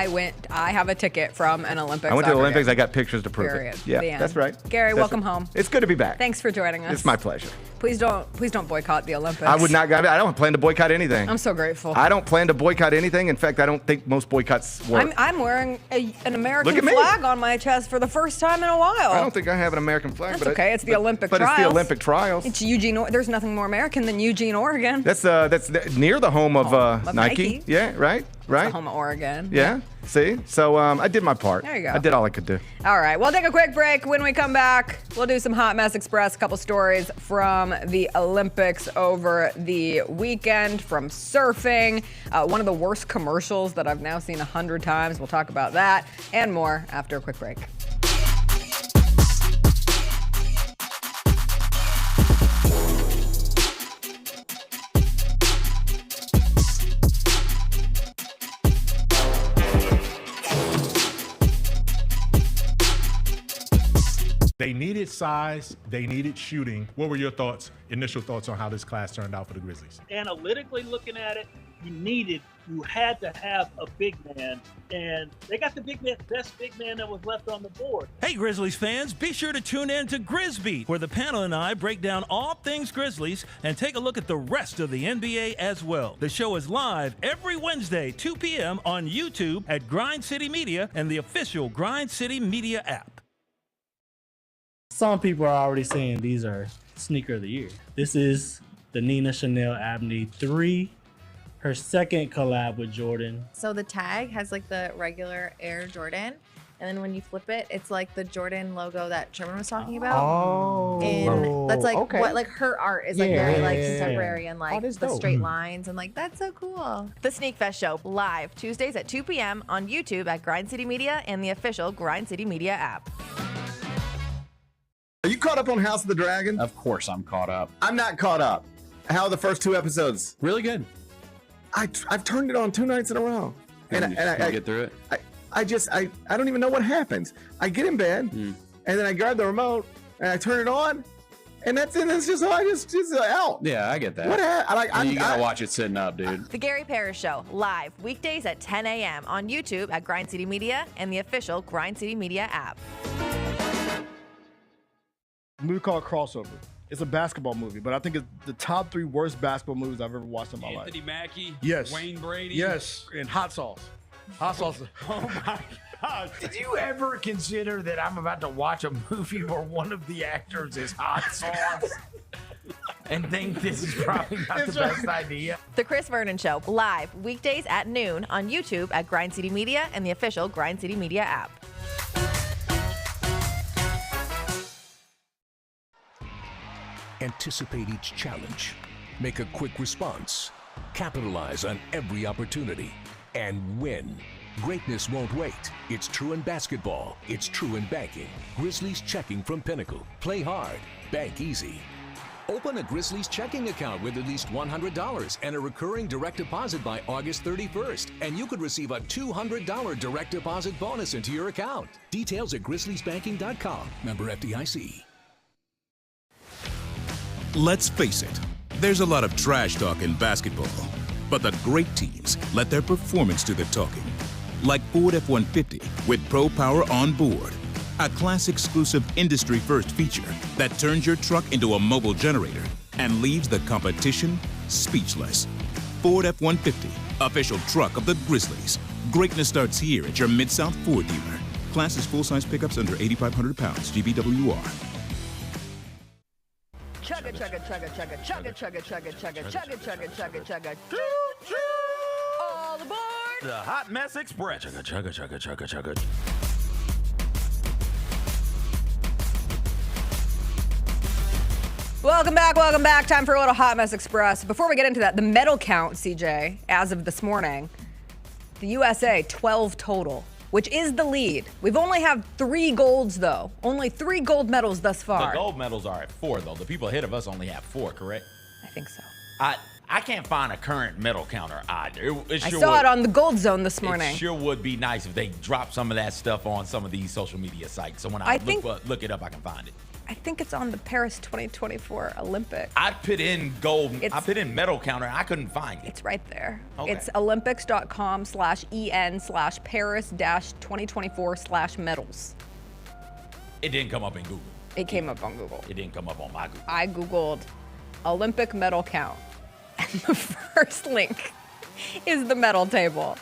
I have a ticket from an Olympics. I went to the soccer Olympics. game. I got pictures to prove Period. it. Yeah, The end. that's right. Gary, That's welcome right. home. It's good to be back. Thanks for joining us. It's my pleasure. Please don't boycott the Olympics. I would not. I don't plan to boycott anything. I'm so grateful. I don't plan to boycott anything. In fact, I don't think most boycotts work. I'm wearing an American Look at me. flag on my chest for the first time in a while. I don't think I have an American flag. That's but okay. It's the Olympic but trials. it's the Olympic trials. It's Eugene. There's nothing more American than Eugene, Oregon. That's near the home of, Of Nike. Nike. Yeah, right. The home of Oregon. Yeah. See, so I did my part. There you go. I did all I could do. All right, we'll take a quick break. When we come back, we'll do some Hot Mess Express, a couple stories from the Olympics over the weekend, from surfing, one of the worst commercials that I've now seen 100 times. We'll talk about that and more after a quick break. They needed size, they needed shooting. What were your initial thoughts on how this class turned out for the Grizzlies? Analytically looking at it, you had to have a big man, and they got the best big man that was left on the board. Hey, Grizzlies fans, be sure to tune in to Grizzbeat, where the panel and I break down all things Grizzlies and take a look at the rest of the NBA as well. The show is live every Wednesday, 2 p.m. on YouTube at Grind City Media and the official Grind City Media app. Some people are already saying these are sneaker of the year. This is the Nina Chanel Abney 3, her second collab with Jordan. So the tag has like the regular Air Jordan, and then when you flip it, it's like the Jordan logo that Sherman was talking about. Oh, And that's like okay. what like her art is like Yeah, very yeah, like yeah, yeah. contemporary and like that's the dope. straight lines and like that's so cool. The Sneak Fest show live Tuesdays at 2 p.m. on YouTube at Grind City Media and the official Grind City Media app. Are you caught up on House of the Dragon? Of course I'm caught up. I'm not caught up. How are the first 2 episodes? Really good. I've turned it on 2 nights in a row. And I get through it. I don't even know what happens. I get in bed and then I grab the remote and I turn it on and that's it. It's just out. Yeah, I get that. What you gotta watch it sitting up, dude. The Gary Parrish Show live weekdays at 10 a.m. on YouTube at Grind City Media and the official Grind City Media app. Movie called Crossover. It's a basketball movie, but I think it's the top 3 worst basketball movies I've ever watched in my life. Anthony Mackie, Yes. Wayne Brady. Yes, and Hot Sauce. Hot Sauce. Oh my God. Did you ever consider that I'm about to watch a movie where one of the actors is hot sauce and think this is probably not the best idea? The Chris Vernon Show live weekdays at noon on YouTube at Grind City Media and the official Grind City Media app. Anticipate each challenge. Make a quick response. Capitalize on every opportunity. And win. Greatness won't wait. It's true in basketball. It's true in banking. Grizzlies Checking from Pinnacle. Play hard. Bank easy. Open a Grizzlies checking account with at least $100 and a recurring direct deposit by August 31st. And you could receive a $200 direct deposit bonus into your account. Details at grizzliesbanking.com. Member FDIC. Let's face it, there's a lot of trash talk in basketball, but the great teams let their performance do the talking. Like Ford F-150 with Pro Power on board, a class-exclusive industry-first feature that turns your truck into a mobile generator and leaves the competition speechless. Ford F-150, official truck of the Grizzlies. Greatness starts here at your Mid-South Ford dealer. Class is full-size pickups under 8,500 pounds, GBWR. Chugga, chugga, chugga, chugga, chugga, chugga, chugga, chugga, chugga, chugga, chugga, chugga. All aboard! The Hot Mess Express. Chugga, chugga, chugga, chugga, chugga. Welcome back, welcome back. Time for a little Hot Mess Express. Before we get into that, the medal count, CJ, as of this morning, the USA, 12 total, which is the lead. We've only had 3 golds, though. Only 3 gold medals thus far. The gold medals are at 4, though. The people ahead of us only have 4, correct? I think so. I can't find a current medal counter either. I saw it on the Gold Zone this morning. It sure would be nice if they drop some of that stuff on some of these social media sites. So when I look it up, I can find it. I think it's on the Paris 2024 Olympics. I put in gold. It's- I put in medal counter. I couldn't find it. It's right there. Okay. It's olympics.com/en/paris-2024/medals. It didn't come up in Google. It came up on Google. It didn't come up on my Google. I Googled Olympic medal count. And the first link is the medal table.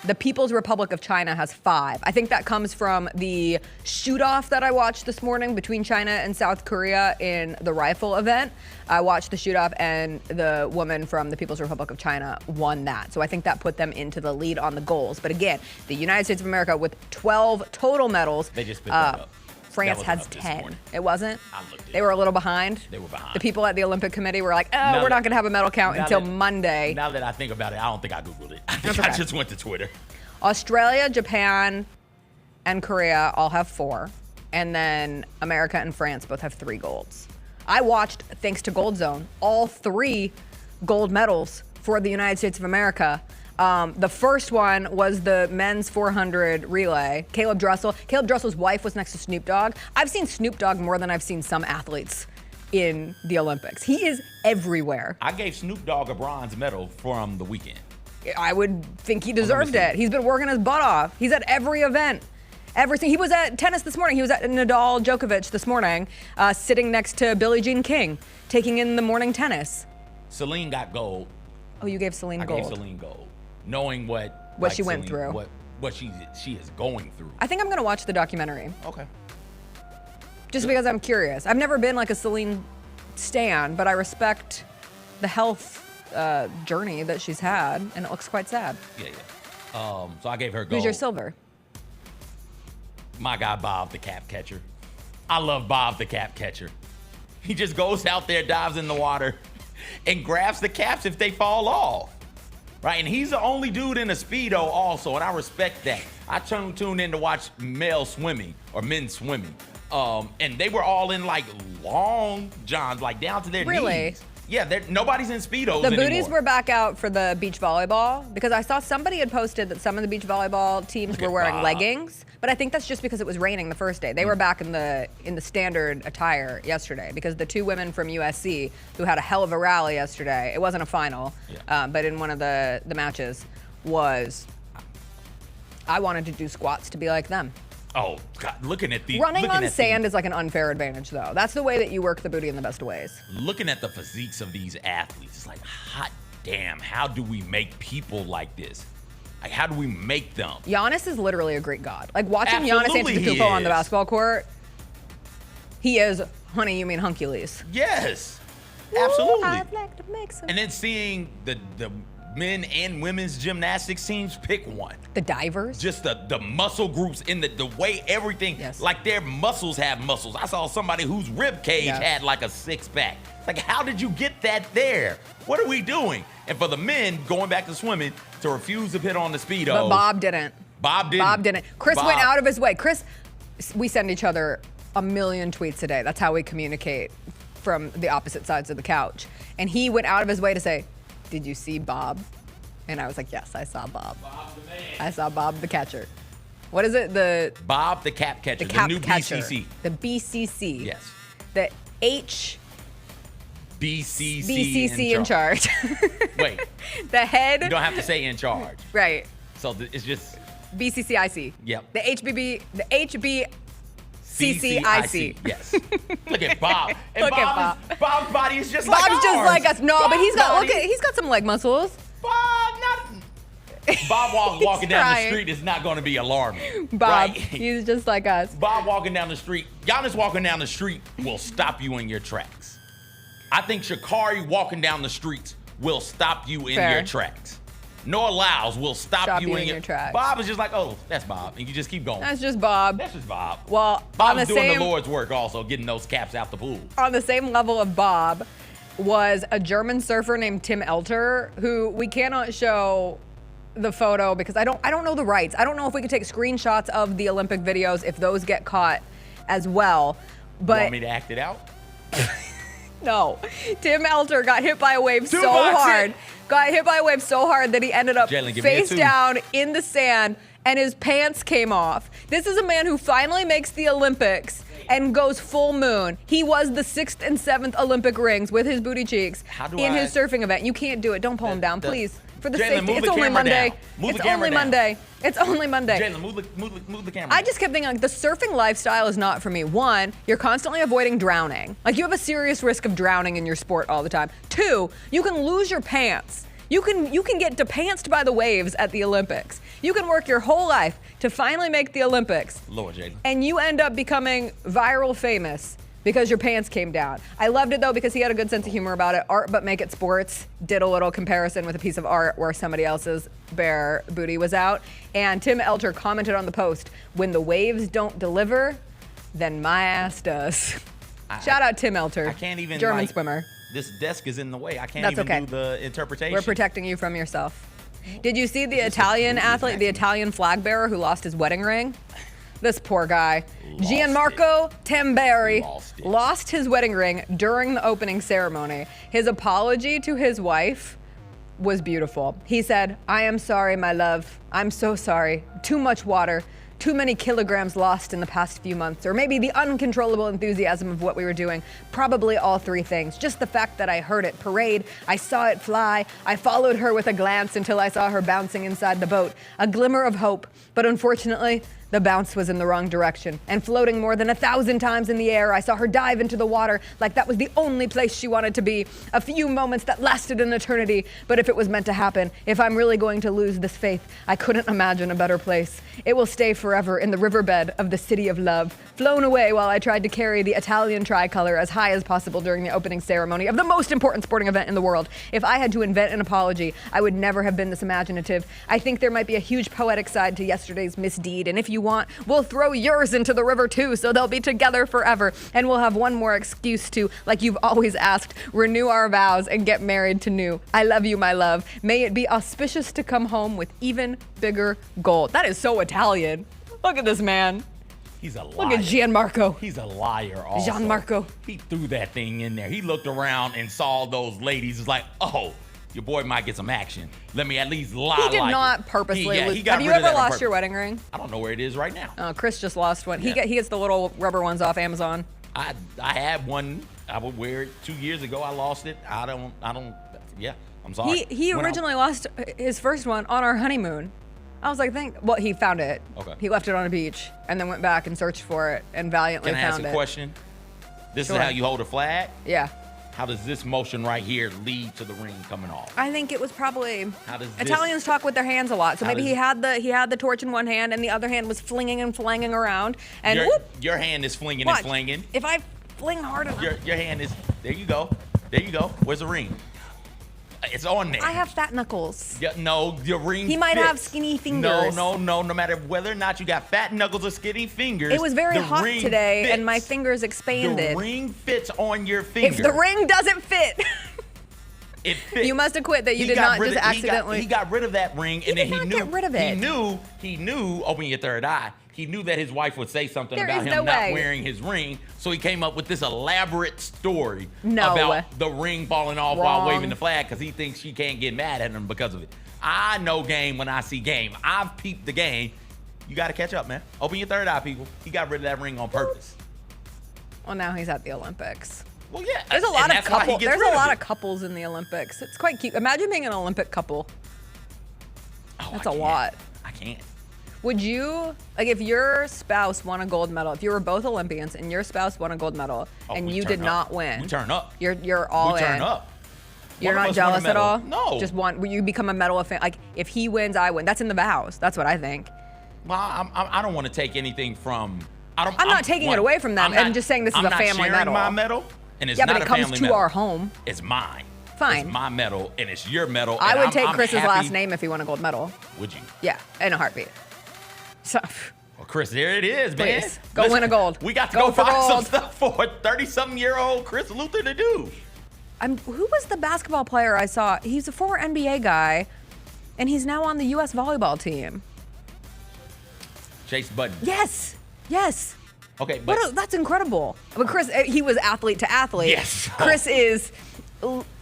The People's Republic of China has 5. I think that comes from the shoot-off that I watched this morning between China and South Korea in the rifle event. I watched the shoot-off, and the woman from the People's Republic of China won that. So I think that put them into the lead on the goals. But again, the United States of America with 12 total medals. They just picked that up. France That has wasn't up this 10. morning. It wasn't? I looked at They it. were a little behind? They were behind. The people at the Olympic Committee were like, Now we're that- not going to have a medal count now until that- Monday. Now that I think about it, I don't think I Googled it. I think That's I okay. just went to Twitter. Australia, Japan, and Korea all have 4. And then America and France both have 3 golds. I watched, thanks to Gold Zone, all 3 gold medals for the United States of America. The first one was the men's 400 relay. Caleb Dressel's wife was next to Snoop Dogg. I've seen Snoop Dogg more than I've seen some athletes in the Olympics. He is everywhere. I gave Snoop Dogg a bronze medal from the weekend. I would think he deserved it. He's been working his butt off. He's at every event. Everything. He was at tennis this morning. He was at Nadal Djokovic this morning, sitting next to Billie Jean King, taking in the morning tennis. Celine got gold. Oh, you gave Celine I gold. gave Celine gold, knowing what she went through. what she is going through. I think I'm gonna watch the documentary. Okay. Just because I'm curious. I've never been like a Celine stan, but I respect the health journey that she's had, and it looks quite sad. Yeah. So I gave her gold. Who's your silver? My guy Bob, the cap catcher. I love Bob, the cap catcher. He just goes out there, dives in the water, and grabs the caps if they fall off. Right, and he's the only dude in a Speedo also, and I respect that. I tuned in to watch male swimming, or men swimming. And they were all in like long johns, like down to their Really? knees. Yeah, nobody's in Speedos The anymore. booties were back out for the beach volleyball because I saw somebody had posted that some of the beach volleyball teams were wearing Bob. leggings, but I think that's just because it was raining the first day. They were back in the standard attire yesterday because the 2 women from USC who had a hell of a rally yesterday. It wasn't a final, but in one of the matches I wanted to do squats to be like them. Oh God, looking at the Running looking on at sand is like an unfair advantage, though. That's the way that you work the booty in the best ways. looking at the physiques of these athletes, it's like, hot damn, how do we make people like this? Like, how do we make them? Giannis is literally a Greek god. Like watching Absolutely Giannis he Antetokounmpo on the is. basketball court, he is, honey, you mean Huncules. Yes, absolutely. I'd like to make some. And then seeing the men and women's gymnastics teams pick one. The divers? Just the muscle groups in the way everything, like their muscles have muscles. I saw somebody whose rib cage had like a 6-pack. Like, how did you get that there? What are we doing? And for the men, going back to swimming, to refuse to put on the Speedo. But Bob didn't. Bob didn't. Bob didn't. Chris Bob- went out of his way. Chris, we send each other a million tweets a day. That's how we communicate from the opposite sides of the couch. And he went out of his way to say, did you see Bob? And I was like, yes, I saw Bob. Bob the man. I saw Bob the catcher. What is it? The Bob the cap catcher, the, cap new catcher. BCC. The BCC. Yes. The H BCC, BCC in charge. Wait, The head. you don't have to say in charge. Right. So it's just BCCIC. Yep. The HBB. The HB. CCIC. CCIC. Yes. Look at Bob. And Look at Bob. Bob's body is just like Bob's just ours. like us. No, but he's got Bob's look at he's got some leg muscles. Bob walking down trying. the street is not going to be alarming. Bob, Right? he's just like us. Bob walking down the street, Giannis walking down the street will stop you in your tracks. I think Sha'Carri walking down the streets will stop you in Fair. your tracks. Noah Lyles will stop you in your tracks. Bob is just like, oh, that's Bob. And you just keep going. That's just Bob. That's just Bob. Well, Bob's on the doing same the Lord's work also, getting those caps out the pool. on the same level of Bob was a German surfer named Tim Elter, who we cannot show the photo because I don't know the rights. I don't know if we could take screenshots of the Olympic videos if those get caught as well. But Want me to act it out? no, Tim Elter got hit by a wave so box it. hard. Got hit by a wave so hard that he ended up Jalen, give me a face 2. down in the sand and his pants came off. This is a man who finally makes the Olympics and goes full moon. He was the 6th and 7th Olympic rings with his booty cheeks in his surfing event. You can't do it. Don't pull him down, please. For the safety. It's only Monday. It's only Monday. It's only Monday. Jalen, move the camera. I just kept thinking, like, the surfing lifestyle is not for me. One, you're constantly avoiding drowning. Like, you have a serious risk of drowning in your sport all the time. Two, you can lose your pants. You can get depantsed by the waves at the Olympics. You can work your whole life to finally make the Olympics. Lord, Jalen. And you end up becoming viral famous because your pants came down. I loved it, though, because he had a good sense of humor about it. Art but make it sports. Did a little comparison with a piece of art where somebody else's bare booty was out. And Tim Elter commented on the post, when the waves don't deliver, then my ass does. Shout out Tim Elter. I can't even, German swimmer. This desk is in the way. I can't That's even okay. do the interpretation. We're protecting you from yourself. Did you see the Italian athlete, the Italian flag bearer who lost his wedding ring? This poor guy. Gianmarco Tamberi lost his wedding ring during the opening ceremony. His apology to his wife was beautiful. He said, "I am sorry, my love. I'm so sorry. Too much water. Too many kilograms lost in the past few months, or maybe the uncontrollable enthusiasm of what we were doing. Probably all three things. Just the fact that I heard it parade, I saw it fly, I followed her with a glance until I saw her bouncing inside the boat. A glimmer of hope, but unfortunately, the bounce was in the wrong direction, and floating more than 1,000 times in the air, I saw her dive into the water like that was the only place she wanted to be. A few moments that lasted an eternity, but if it was meant to happen, if I'm really going to lose this faith, I couldn't imagine a better place. It will stay forever in the riverbed of the city of love, flown away while I tried to carry the Italian tricolor as high as possible during the opening ceremony of the most important sporting event in the world. If I had to invent an apology, I would never have been this imaginative. I think there might be a huge poetic side to yesterday's misdeed, and if you want, we'll throw yours into the river too, so they'll be together forever, and we'll have one more excuse to, like you've always asked, renew our vows and get married to new. I love you, my love. May it be auspicious to come home with even bigger gold." That is so Italian. Look at this man. He's a liar. Look at Gianmarco. He's a liar also. Gianmarco. He threw that thing in there. He looked around and saw those ladies. It's like, oh, your boy might get some action. Let me at least lie. He did not purposely lose. He got Have you rid of ever that on lost purpose. your wedding ring? I don't know where it is right now. Oh, Chris just lost one. Yeah. He gets the little rubber ones off Amazon. I had one. I would wear it 2 years ago. I lost it. I don't. Yeah, I'm sorry. He originally lost his first one on our honeymoon. I was like, well, he found it. Okay. He left it on a beach and then went back and searched for it and valiantly Can I ask found a it. question? This Sure. is how you hold a flag? Yeah. How does this motion right here lead to the ring coming off? I think it was probably How does Italians talk with their hands a lot, so How maybe does- he had the torch in one hand and the other hand was flinging and flanging around and your, whoop. your hand is flinging Watch. and flinging. If I fling hard enough, Your hand is, there you go. There you go. Where's the ring? It's on there. I have fat knuckles. Yeah, no, your ring He might fits. have skinny fingers. No matter whether or not you got fat knuckles or skinny fingers. It was very the hot ring today fits. and my fingers expanded. The ring fits on your finger. If the ring doesn't fit, it fits. you must have quit that you He did got not rid just of- accidentally. He got rid of that ring, and then did he not knew. get rid of it. He knew. Open your third eye. He knew that his wife would say something There about is him no not way. wearing his ring, so he came up with this elaborate story No. about the ring falling off while Wrong. waving the flag because he thinks she can't get mad at him because of it. I know game when I see game. I've peeped the game. You got to catch up, man. Open your third eye, people. He got rid of that ring on purpose. Well, now he's at the Olympics. Well, yeah. There's a and lot of that's why he couples. gets There's rid a lot it. of couples in the Olympics. It's quite cute. Imagine being an Olympic couple. Oh, That's I a can't. lot. I can't. Would you, like, if your spouse won a gold medal, if you were both Olympians and your spouse won a gold medal and we you turn did up. not win, We turn up. you're all We in. turn up. You're One of not us won a jealous at all? medal. No. Just one. You become a medal of like if he wins, I win. That's in the vows. That's what I think. Well, I don't want to take anything from. I'm not taking it away from them. I'm just saying this is I'm a not family sharing medal. my medal, and it's Yeah, not but it a comes family to medal. our home. It's mine. Fine. It's my medal, and it's your medal. I and would I'm take Chris's happy. last name if he won a gold medal. Would you? Yeah, in a heartbeat. So, Well, Chris, there it is, man. Please, go win a gold. We got to Go go for find some gold. stuff for a 30-something-year-old Chris Luther to do. who was the basketball player I saw? He's a former NBA guy, and he's now on the U.S. volleyball team. Chase Button. Yes. Okay, but That's incredible. But Chris, he was athlete to athlete. Yes. Chris is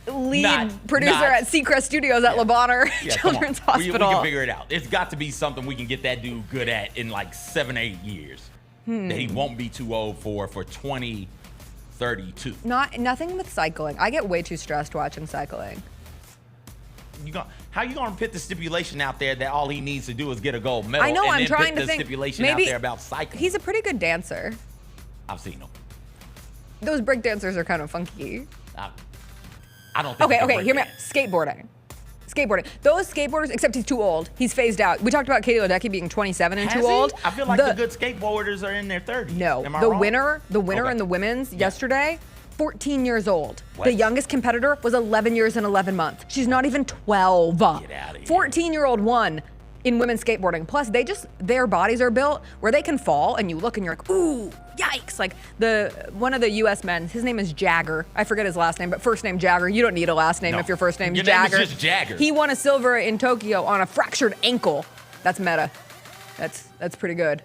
producer at Seacrest Studios at Le Bonheur Children's Hospital. We can figure it out. It's got to be something we can get that dude good at in like 7-8 years. That he won't be too old for 2032. Nothing with cycling. I get way too stressed watching cycling. How you gonna put the stipulation out there that all he needs to do is get a gold medal? I know. And I'm then trying put to the think. stipulation out there about cycling. He's a pretty good dancer. I've seen him. Those break dancers are kind of funky. I don't think. Okay. Hear me out. Skateboarding. Those skateboarders, except he's too old. He's phased out. We talked about Katie Ledecky being 27 and too old. I feel like the good skateboarders are in their 30s. No, Am I the wrong? winner in the women's yesterday, 14 years old. What? The youngest competitor was 11 years and 11 months. She's not even 12. Get out of here. 14-year-old won in women's skateboarding. Plus, their bodies are built where they can fall, and you look and you're like, ooh, yikes! Like one of the U.S. men, his name is Jagger. I forget his last name, but first name Jagger. You don't need a last name if your first name's Jagger. Name is just Jagger. He won a silver in Tokyo on a fractured ankle. That's meta. That's pretty good.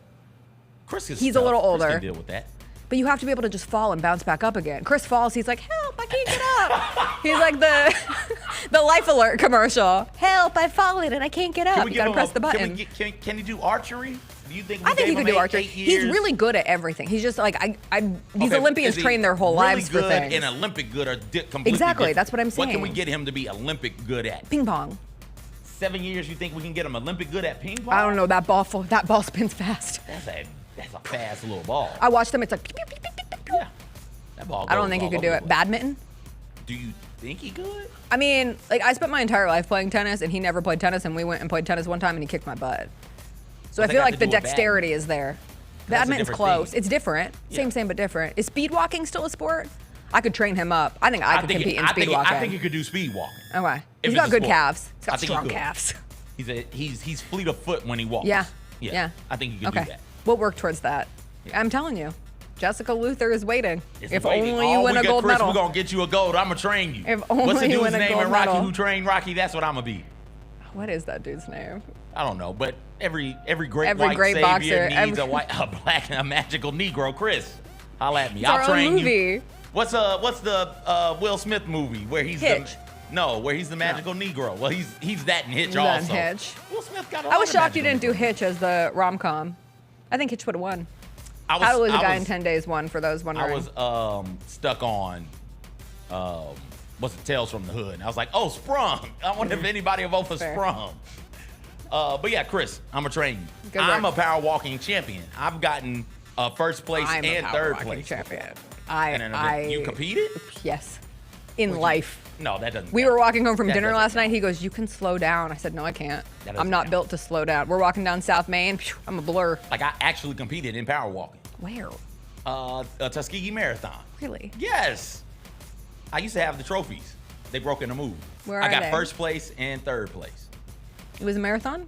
He's a little older. Chris can deal with that. But you have to be able to just fall and bounce back up again. Chris falls, he's like, help, I can't get up. He's like the Life Alert commercial. Help, I've fallen and I can't get up. You gotta press the button. Can he do archery? Do you think I think he could do archery. He's really good at everything. He's just like, these Olympians train their whole lives for things. Really good and Olympic good are completely Exactly, different. that's what I'm saying. What can we get him to be Olympic good at? Ping pong. 7 years, you think we can get him Olympic good at ping pong? I don't know, that ball spins fast. That's a fast little ball. I watched them, it's like, pew, pew, pew, pew, pew, pew. Yeah. That ball I don't goes think he all could do over it. the place. Badminton? Do you think he could? I mean, like, I spent my entire life playing tennis, and he never played tennis, and we went and played tennis one time, and he kicked my butt. So I feel like the dexterity is there. Badminton's close. It's different. Same, but different. Is speed walking still a sport? I could train him up. I think I could compete in speed walking. I think he could do speed walking. Okay. If He's got it's a good sport. calves. He's got I think he strong could. calves. He's fleet of foot when he walks. Yeah. I think he could do that. We'll work towards that. I'm telling you. Jessica Luther is waiting. If only you win a gold medal. We're going to get you a gold. I'm going to train you. If only What's the you dude's win a name gold in Rocky medal. who trained Rocky? That's what I'm going to be. What is that dude's name? I don't know, but every great Every white great savior boxer, needs a magical Negro. Chris, holla at me. It's I'll our train own movie. you. What's the Will Smith movie where he's Hitch. where he's the magical Negro? Well, he's that in Hitch He's that also. in Hitch. Will Smith got a I lot was of shocked you magical didn't do Hitch as the rom-com. I think Hitch would have won. I How to Lose a Guy in 10 Days won, for those wondering. I was stuck on what's it, Tales from the Hood. And I was like, oh, Sprung. I wonder if anybody will vote for Fair. Sprung. But yeah, Chris, I'm going to train you. Good I'm work. a power walking champion. I've gotten first place I'm and a third power-walking place. champion. You competed? Yes. In life. No, that doesn't We count. were walking home from That dinner doesn't last night. He goes, you can slow down. I said, no, I can't. That I'm doesn't not count. built to slow down. We're walking down South Main. Phew, I'm a blur. Like, I actually competed in power walking. Where? A Tuskegee Marathon. Really? Yes. I used to have the trophies. They broke in a move. Where I are got they? first place and third place. It was a marathon?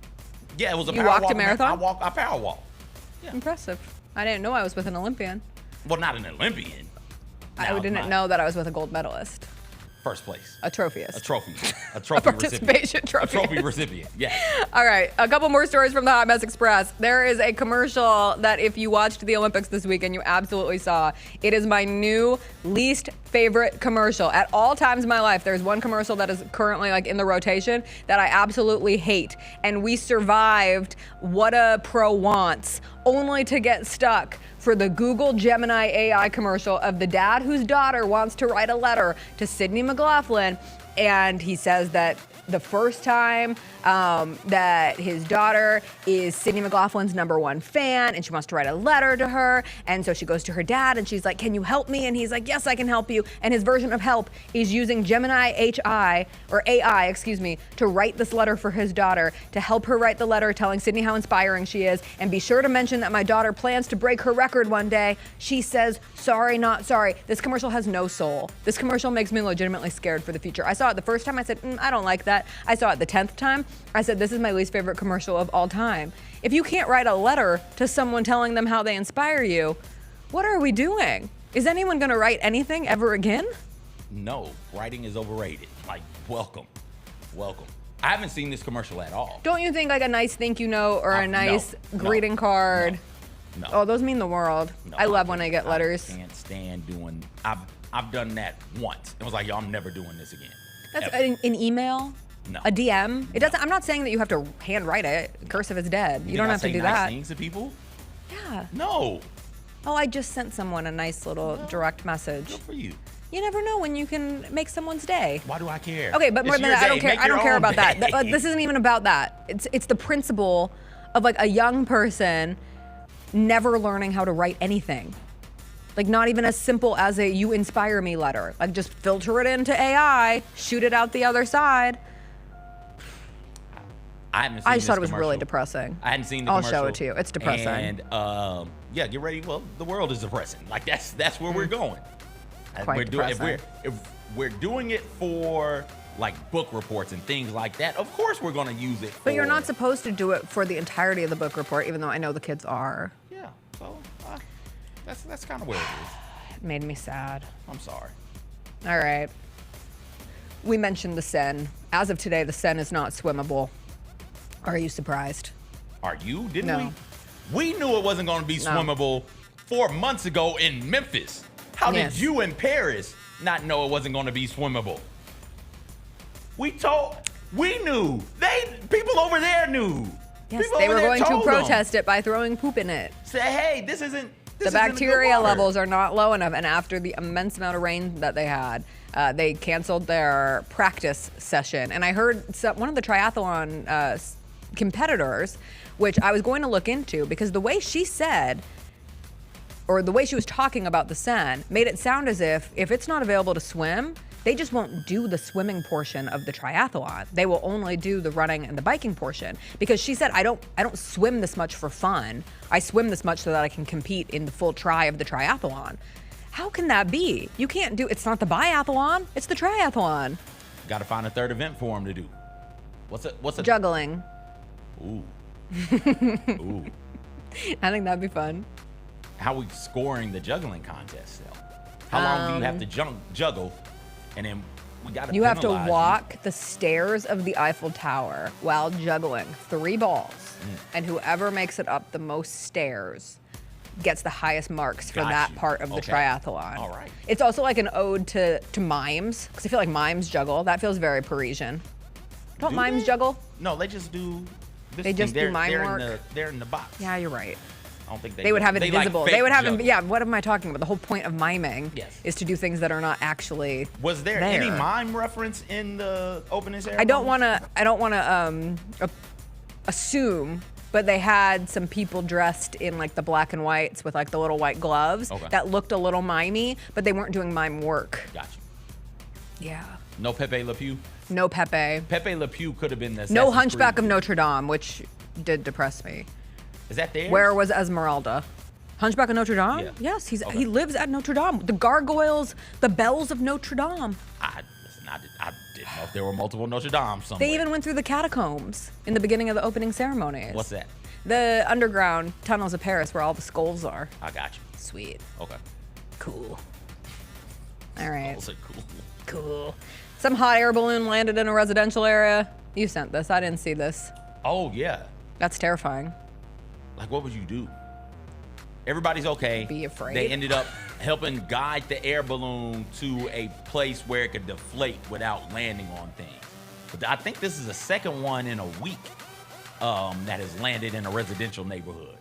Yeah, it was a You power walked a walk. marathon? I power walked. Impressive. I didn't know I was with an Olympian. Well, not an Olympian. I didn't know that I was with a gold medalist. First place. A trophyist. A trophy. A A trophy participation recipient. trophy. A trophy recipient. Yeah. All right, a couple more stories from the Hot Mess Express. There is a commercial that if you watched the Olympics this weekend, you absolutely saw. It is my new least favorite commercial. At all times in my life, there's one commercial that is currently like in the rotation that I absolutely hate. And we survived What a Pro Wants, only to get stuck for the Google Gemini AI commercial of the dad whose daughter wants to write a letter to Sydney McLaughlin. And he says that the first time that his daughter is Sydney McLaughlin's #1 fan and she wants to write a letter to her. And so she goes to her dad and she's like, can you help me? And he's like, yes, I can help you. And his version of help is using Gemini AI, to write this letter for his daughter, to help her write the letter telling Sydney how inspiring she is. And be sure to mention that my daughter plans to break her record one day. She says, sorry, not sorry. This commercial has no soul. This commercial makes me legitimately scared for the future. I saw it the first time, I said, I don't like that. I saw it the 10th time. I said, this is my least favorite commercial of all time. If you can't write a letter to someone telling them how they inspire you, what are we doing? Is anyone gonna write anything ever again? No, writing is overrated. Like, welcome. I haven't seen this commercial at all. Don't you think like a nice thank you note or a nice greeting card? No. Oh, those mean the world. No, I love when I get letters. I can't stand doing. I've done that once. It was like, yo, I'm never doing this again. That's ever. an email. No. A DM. It doesn't. I'm not saying that you have to handwrite it. Cursive is dead. You don't have to do nice that. things to people? Yeah. No. Oh, I just sent someone a nice little direct message. Good for you. You never know when you can make someone's day. Why do I care? Okay, but more It's than your that, I don't day. care. Make I don't your care own about that. day. This isn't even about that. It's the principle of like a young person never learning how to write anything. Like not even as simple as a "you inspire me" letter. Like just filter it into AI, shoot it out the other side. I haven't seen I just thought this it was really commercial. depressing. I hadn't seen the I'll commercial. show it to you. It's depressing. And yeah, get ready. Well, the world is depressing. Like that's where we're going. Quite depressing. If we're doing it for like book reports and things like that, of course we're going to use it. But you're not supposed to do it for the entirety of the book report, even though I know the kids are. Yeah. So that's kind of where it is. It made me sad. I'm sorry. All right. We mentioned the Seine. As of today, the Seine is not swimmable. Are you surprised? Are you? Didn't No. we? We knew it wasn't going to be No. swimmable 4 months ago in Memphis. How Yes. did you in Paris not know it wasn't going to be swimmable? We knew. People over there knew. Yes, People they over were there going to told them. protest it by throwing poop in it. Say, hey, this isn't. The bacteria levels are not low enough, and after the immense amount of rain that they had, they canceled their practice session. And I heard one of the triathlon competitors, which I was going to look into, because the way she said, or the way she was talking about the Seine, made it sound as if it's not available to swim, they just won't do the swimming portion of the triathlon. They will only do the running and the biking portion. Because she said, I don't swim this much for fun. I swim this much so that I can compete in the full tri of the triathlon. How can that be? You can't do, it's not the biathlon, it's the triathlon. Got to find a third event for him to do. What's a Juggling. Ooh. Ooh. I think that'd be fun. How we scoring the juggling contest though? How long do you have to juggle? And then we got to You have to walk the stairs of the Eiffel Tower while juggling 3 balls. And whoever makes it up the most stairs gets the highest marks for that part of the triathlon. All right. It's also like an ode to mimes, because I feel like mimes juggle. That feels very Parisian. Don't Do mimes they? juggle? No, they just do. This They just thing. do mime they're work? They're in the box. Yeah, you're right. I don't think They would have it like visible. fake They would have juggle. it. Yeah, what am I talking about? The whole point of miming is to do things that are not actually Was there any mime reference in the opening ceremony? I don't want to assume, but they had some people dressed in like the black and whites with like the little white gloves that looked a little mimey, but they weren't doing mime work. Gotcha. Yeah. No Pepe Le Pew. No Pepe. Pepe Le Pew could have been the. No Assassin's Hunchback Creed. of Notre Dame, which did depress me. Is that there? Where was Esmeralda? Hunchback of Notre Dame? Yeah. Yes, he lives at Notre Dame. The gargoyles, the bells of Notre Dame. I didn't know if there were multiple Notre Dame somewhere. They even went through the catacombs in the beginning of the opening ceremonies. What's that? The underground tunnels of Paris where all the skulls are. I got you. Sweet. Okay. Cool. All right. Those are cool. Cool. Some hot air balloon landed in a residential area. You sent this. I didn't see this. Oh yeah. That's terrifying. Like, what would you do? Everybody's okay. Be afraid. They ended up helping guide the air balloon to a place where it could deflate without landing on things. But I think this is the second one in a week that has landed in a residential neighborhood.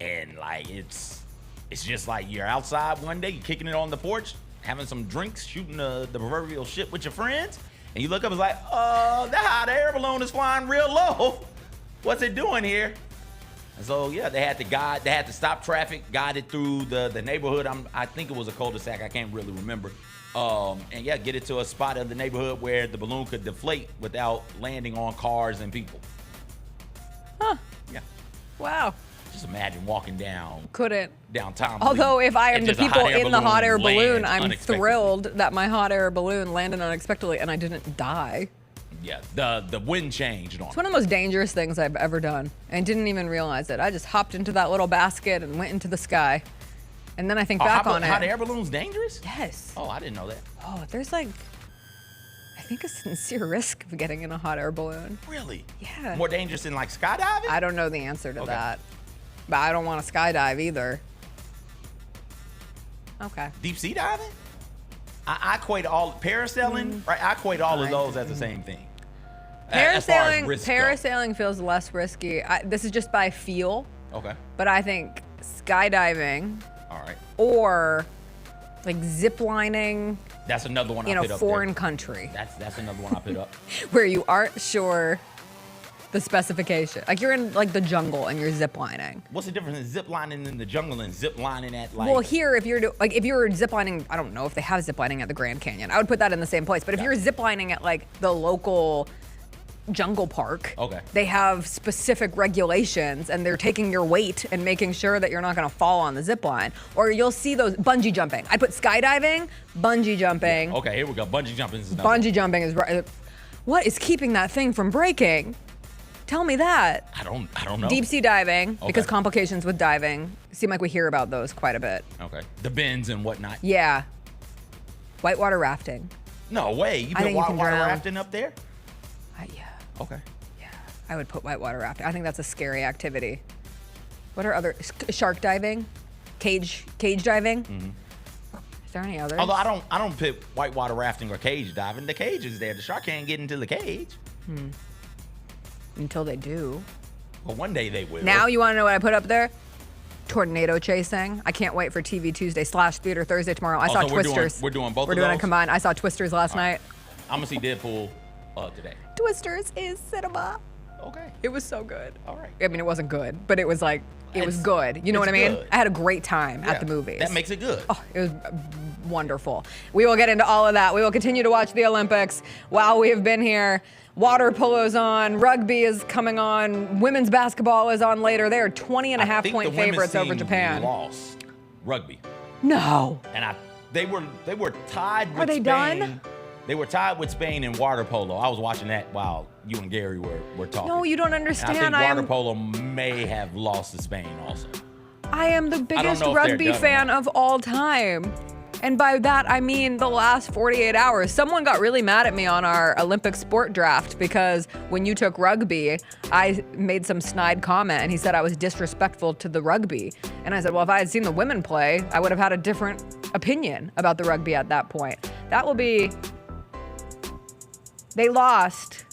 And like, it's just like you're outside one day, you're kicking it on the porch, having some drinks, shooting the proverbial shit with your friends, and you look up, it's like, that hot air balloon is flying real low. What's it doing here? And so yeah, they had to stop traffic, guide it through the neighborhood. I think it was a cul-de-sac, I can't really remember. And yeah, get it to a spot of the neighborhood where the balloon could deflate without landing on cars and people. Huh. Yeah. Wow. Just imagine walking down downtown. Although if I am and the just a people hot air in the hot air balloon balloon, lands I'm unexpectedly. thrilled that my hot air balloon landed unexpectedly and I didn't die. Yeah, the wind changed on It's one of the most dangerous things I've ever done. And didn't even realize it. I just hopped into that little basket and went into the sky. And then I think back on it. Hot air balloons dangerous? Yes. Oh, I didn't know that. Oh, there's like, I think a sincere risk of getting in a hot air balloon. Really? Yeah. More dangerous than like skydiving? I don't know the answer to that. But I don't want to skydive either. Okay. Deep sea diving? I equate all parasailing, right? I equate all of those as the same thing. As far as risk go. Parasailing feels less risky. This is just by feel. Okay. But I think skydiving. All right. Or like zip lining. That's another one in I a put up foreign there. country. That's another one I put up. Where you aren't sure the specification. Like you're in like the jungle and you're zip lining. What's the difference in zip lining in the jungle and zip lining at like? Well, here if you're zip lining, I don't know if they have zip lining at the Grand Canyon. I would put that in the same place. But if you're zip lining at like the local jungle park, okay, they have specific regulations and they're taking your weight and making sure that you're not going to fall on the zip line. Or you'll see those bungee jumping. I put skydiving, bungee jumping. Yeah. Okay, here we go. Bungee jumping is bungee jumping is right. What is keeping that thing from breaking? Tell me that. I don't know. Deep sea diving, because complications with diving seem like we hear about those quite a bit. Okay. The bends and whatnot. Yeah. Whitewater rafting. No way. You I put think you can whitewater drown. rafting up there? Yeah. Okay. I would put whitewater rafting. I think that's a scary activity. What are other shark diving? Cage diving? Mm-hmm. Is there any others? Although I don't put whitewater rafting or cage diving. The cage is there. The shark can't get into the cage. Until they do. Well, one day they will. Now you want to know what I put up there? Tornado chasing. I can't wait for TV Tuesday / Theater Thursday tomorrow. I saw so Twisters. We're doing both We're of doing those? it combined. I saw Twisters last night. I'm going to see Deadpool today. Twisters is cinema. Okay. It was so good. All right. I mean, it wasn't good, but it was like, it was good. You know what I mean? good. I had a great time at the movies. That makes it good. Oh, it was wonderful. We will get into all of that. We will continue to watch the Olympics while we have been here. Water polo's on. Rugby is coming on. Women's basketball is on later. They are 20.5-point favorites over Japan. Lost rugby. No. And they were tied with Are they Spain. done? They were tied with Spain in water polo. I was watching that while you and Gary were talking. No, you don't And understand. I think water polo may have lost to Spain also. I am the biggest know if they're rugby done or fan of all time. And by that, I mean the last 48 hours. Someone got really mad at me on our Olympic sport draft because when you took rugby, I made some snide comment and he said I was disrespectful to the rugby. And I said, well, if I had seen the women play, I would have had a different opinion about the rugby at that point. That will be... They lost.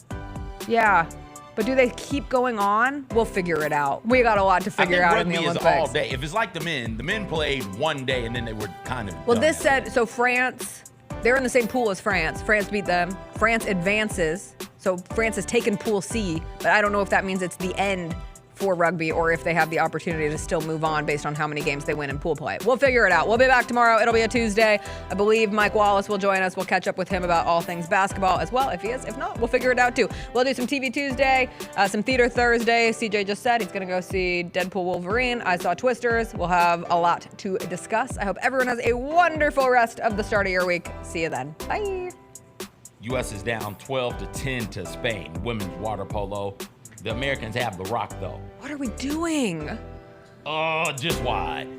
Yeah. But do they keep going on? We'll figure it out. We got a lot to figure out in the Olympics. Rugby is all day. If it's like the men played one day and then they were kind of Well, done. this said, so France, they're in the same pool as France. France beat them. France advances. So France has taken Pool C, but I don't know if that means it's the end for rugby or if they have the opportunity to still move on based on how many games they win in pool play. We'll figure it out. We'll be back tomorrow. It'll be a Tuesday. I believe Mike Wallace will join us. We'll catch up with him about all things basketball as well. If he is, if not, we'll figure it out too. We'll do some TV Tuesday, some Theater Thursday. CJ just said he's going to go see Deadpool Wolverine. I saw Twisters. We'll have a lot to discuss. I hope everyone has a wonderful rest of the start of your week. See you then. Bye. U.S. is down 12-10 to Spain. Women's water polo. The Americans have the rock, though. What are we doing? Just wide.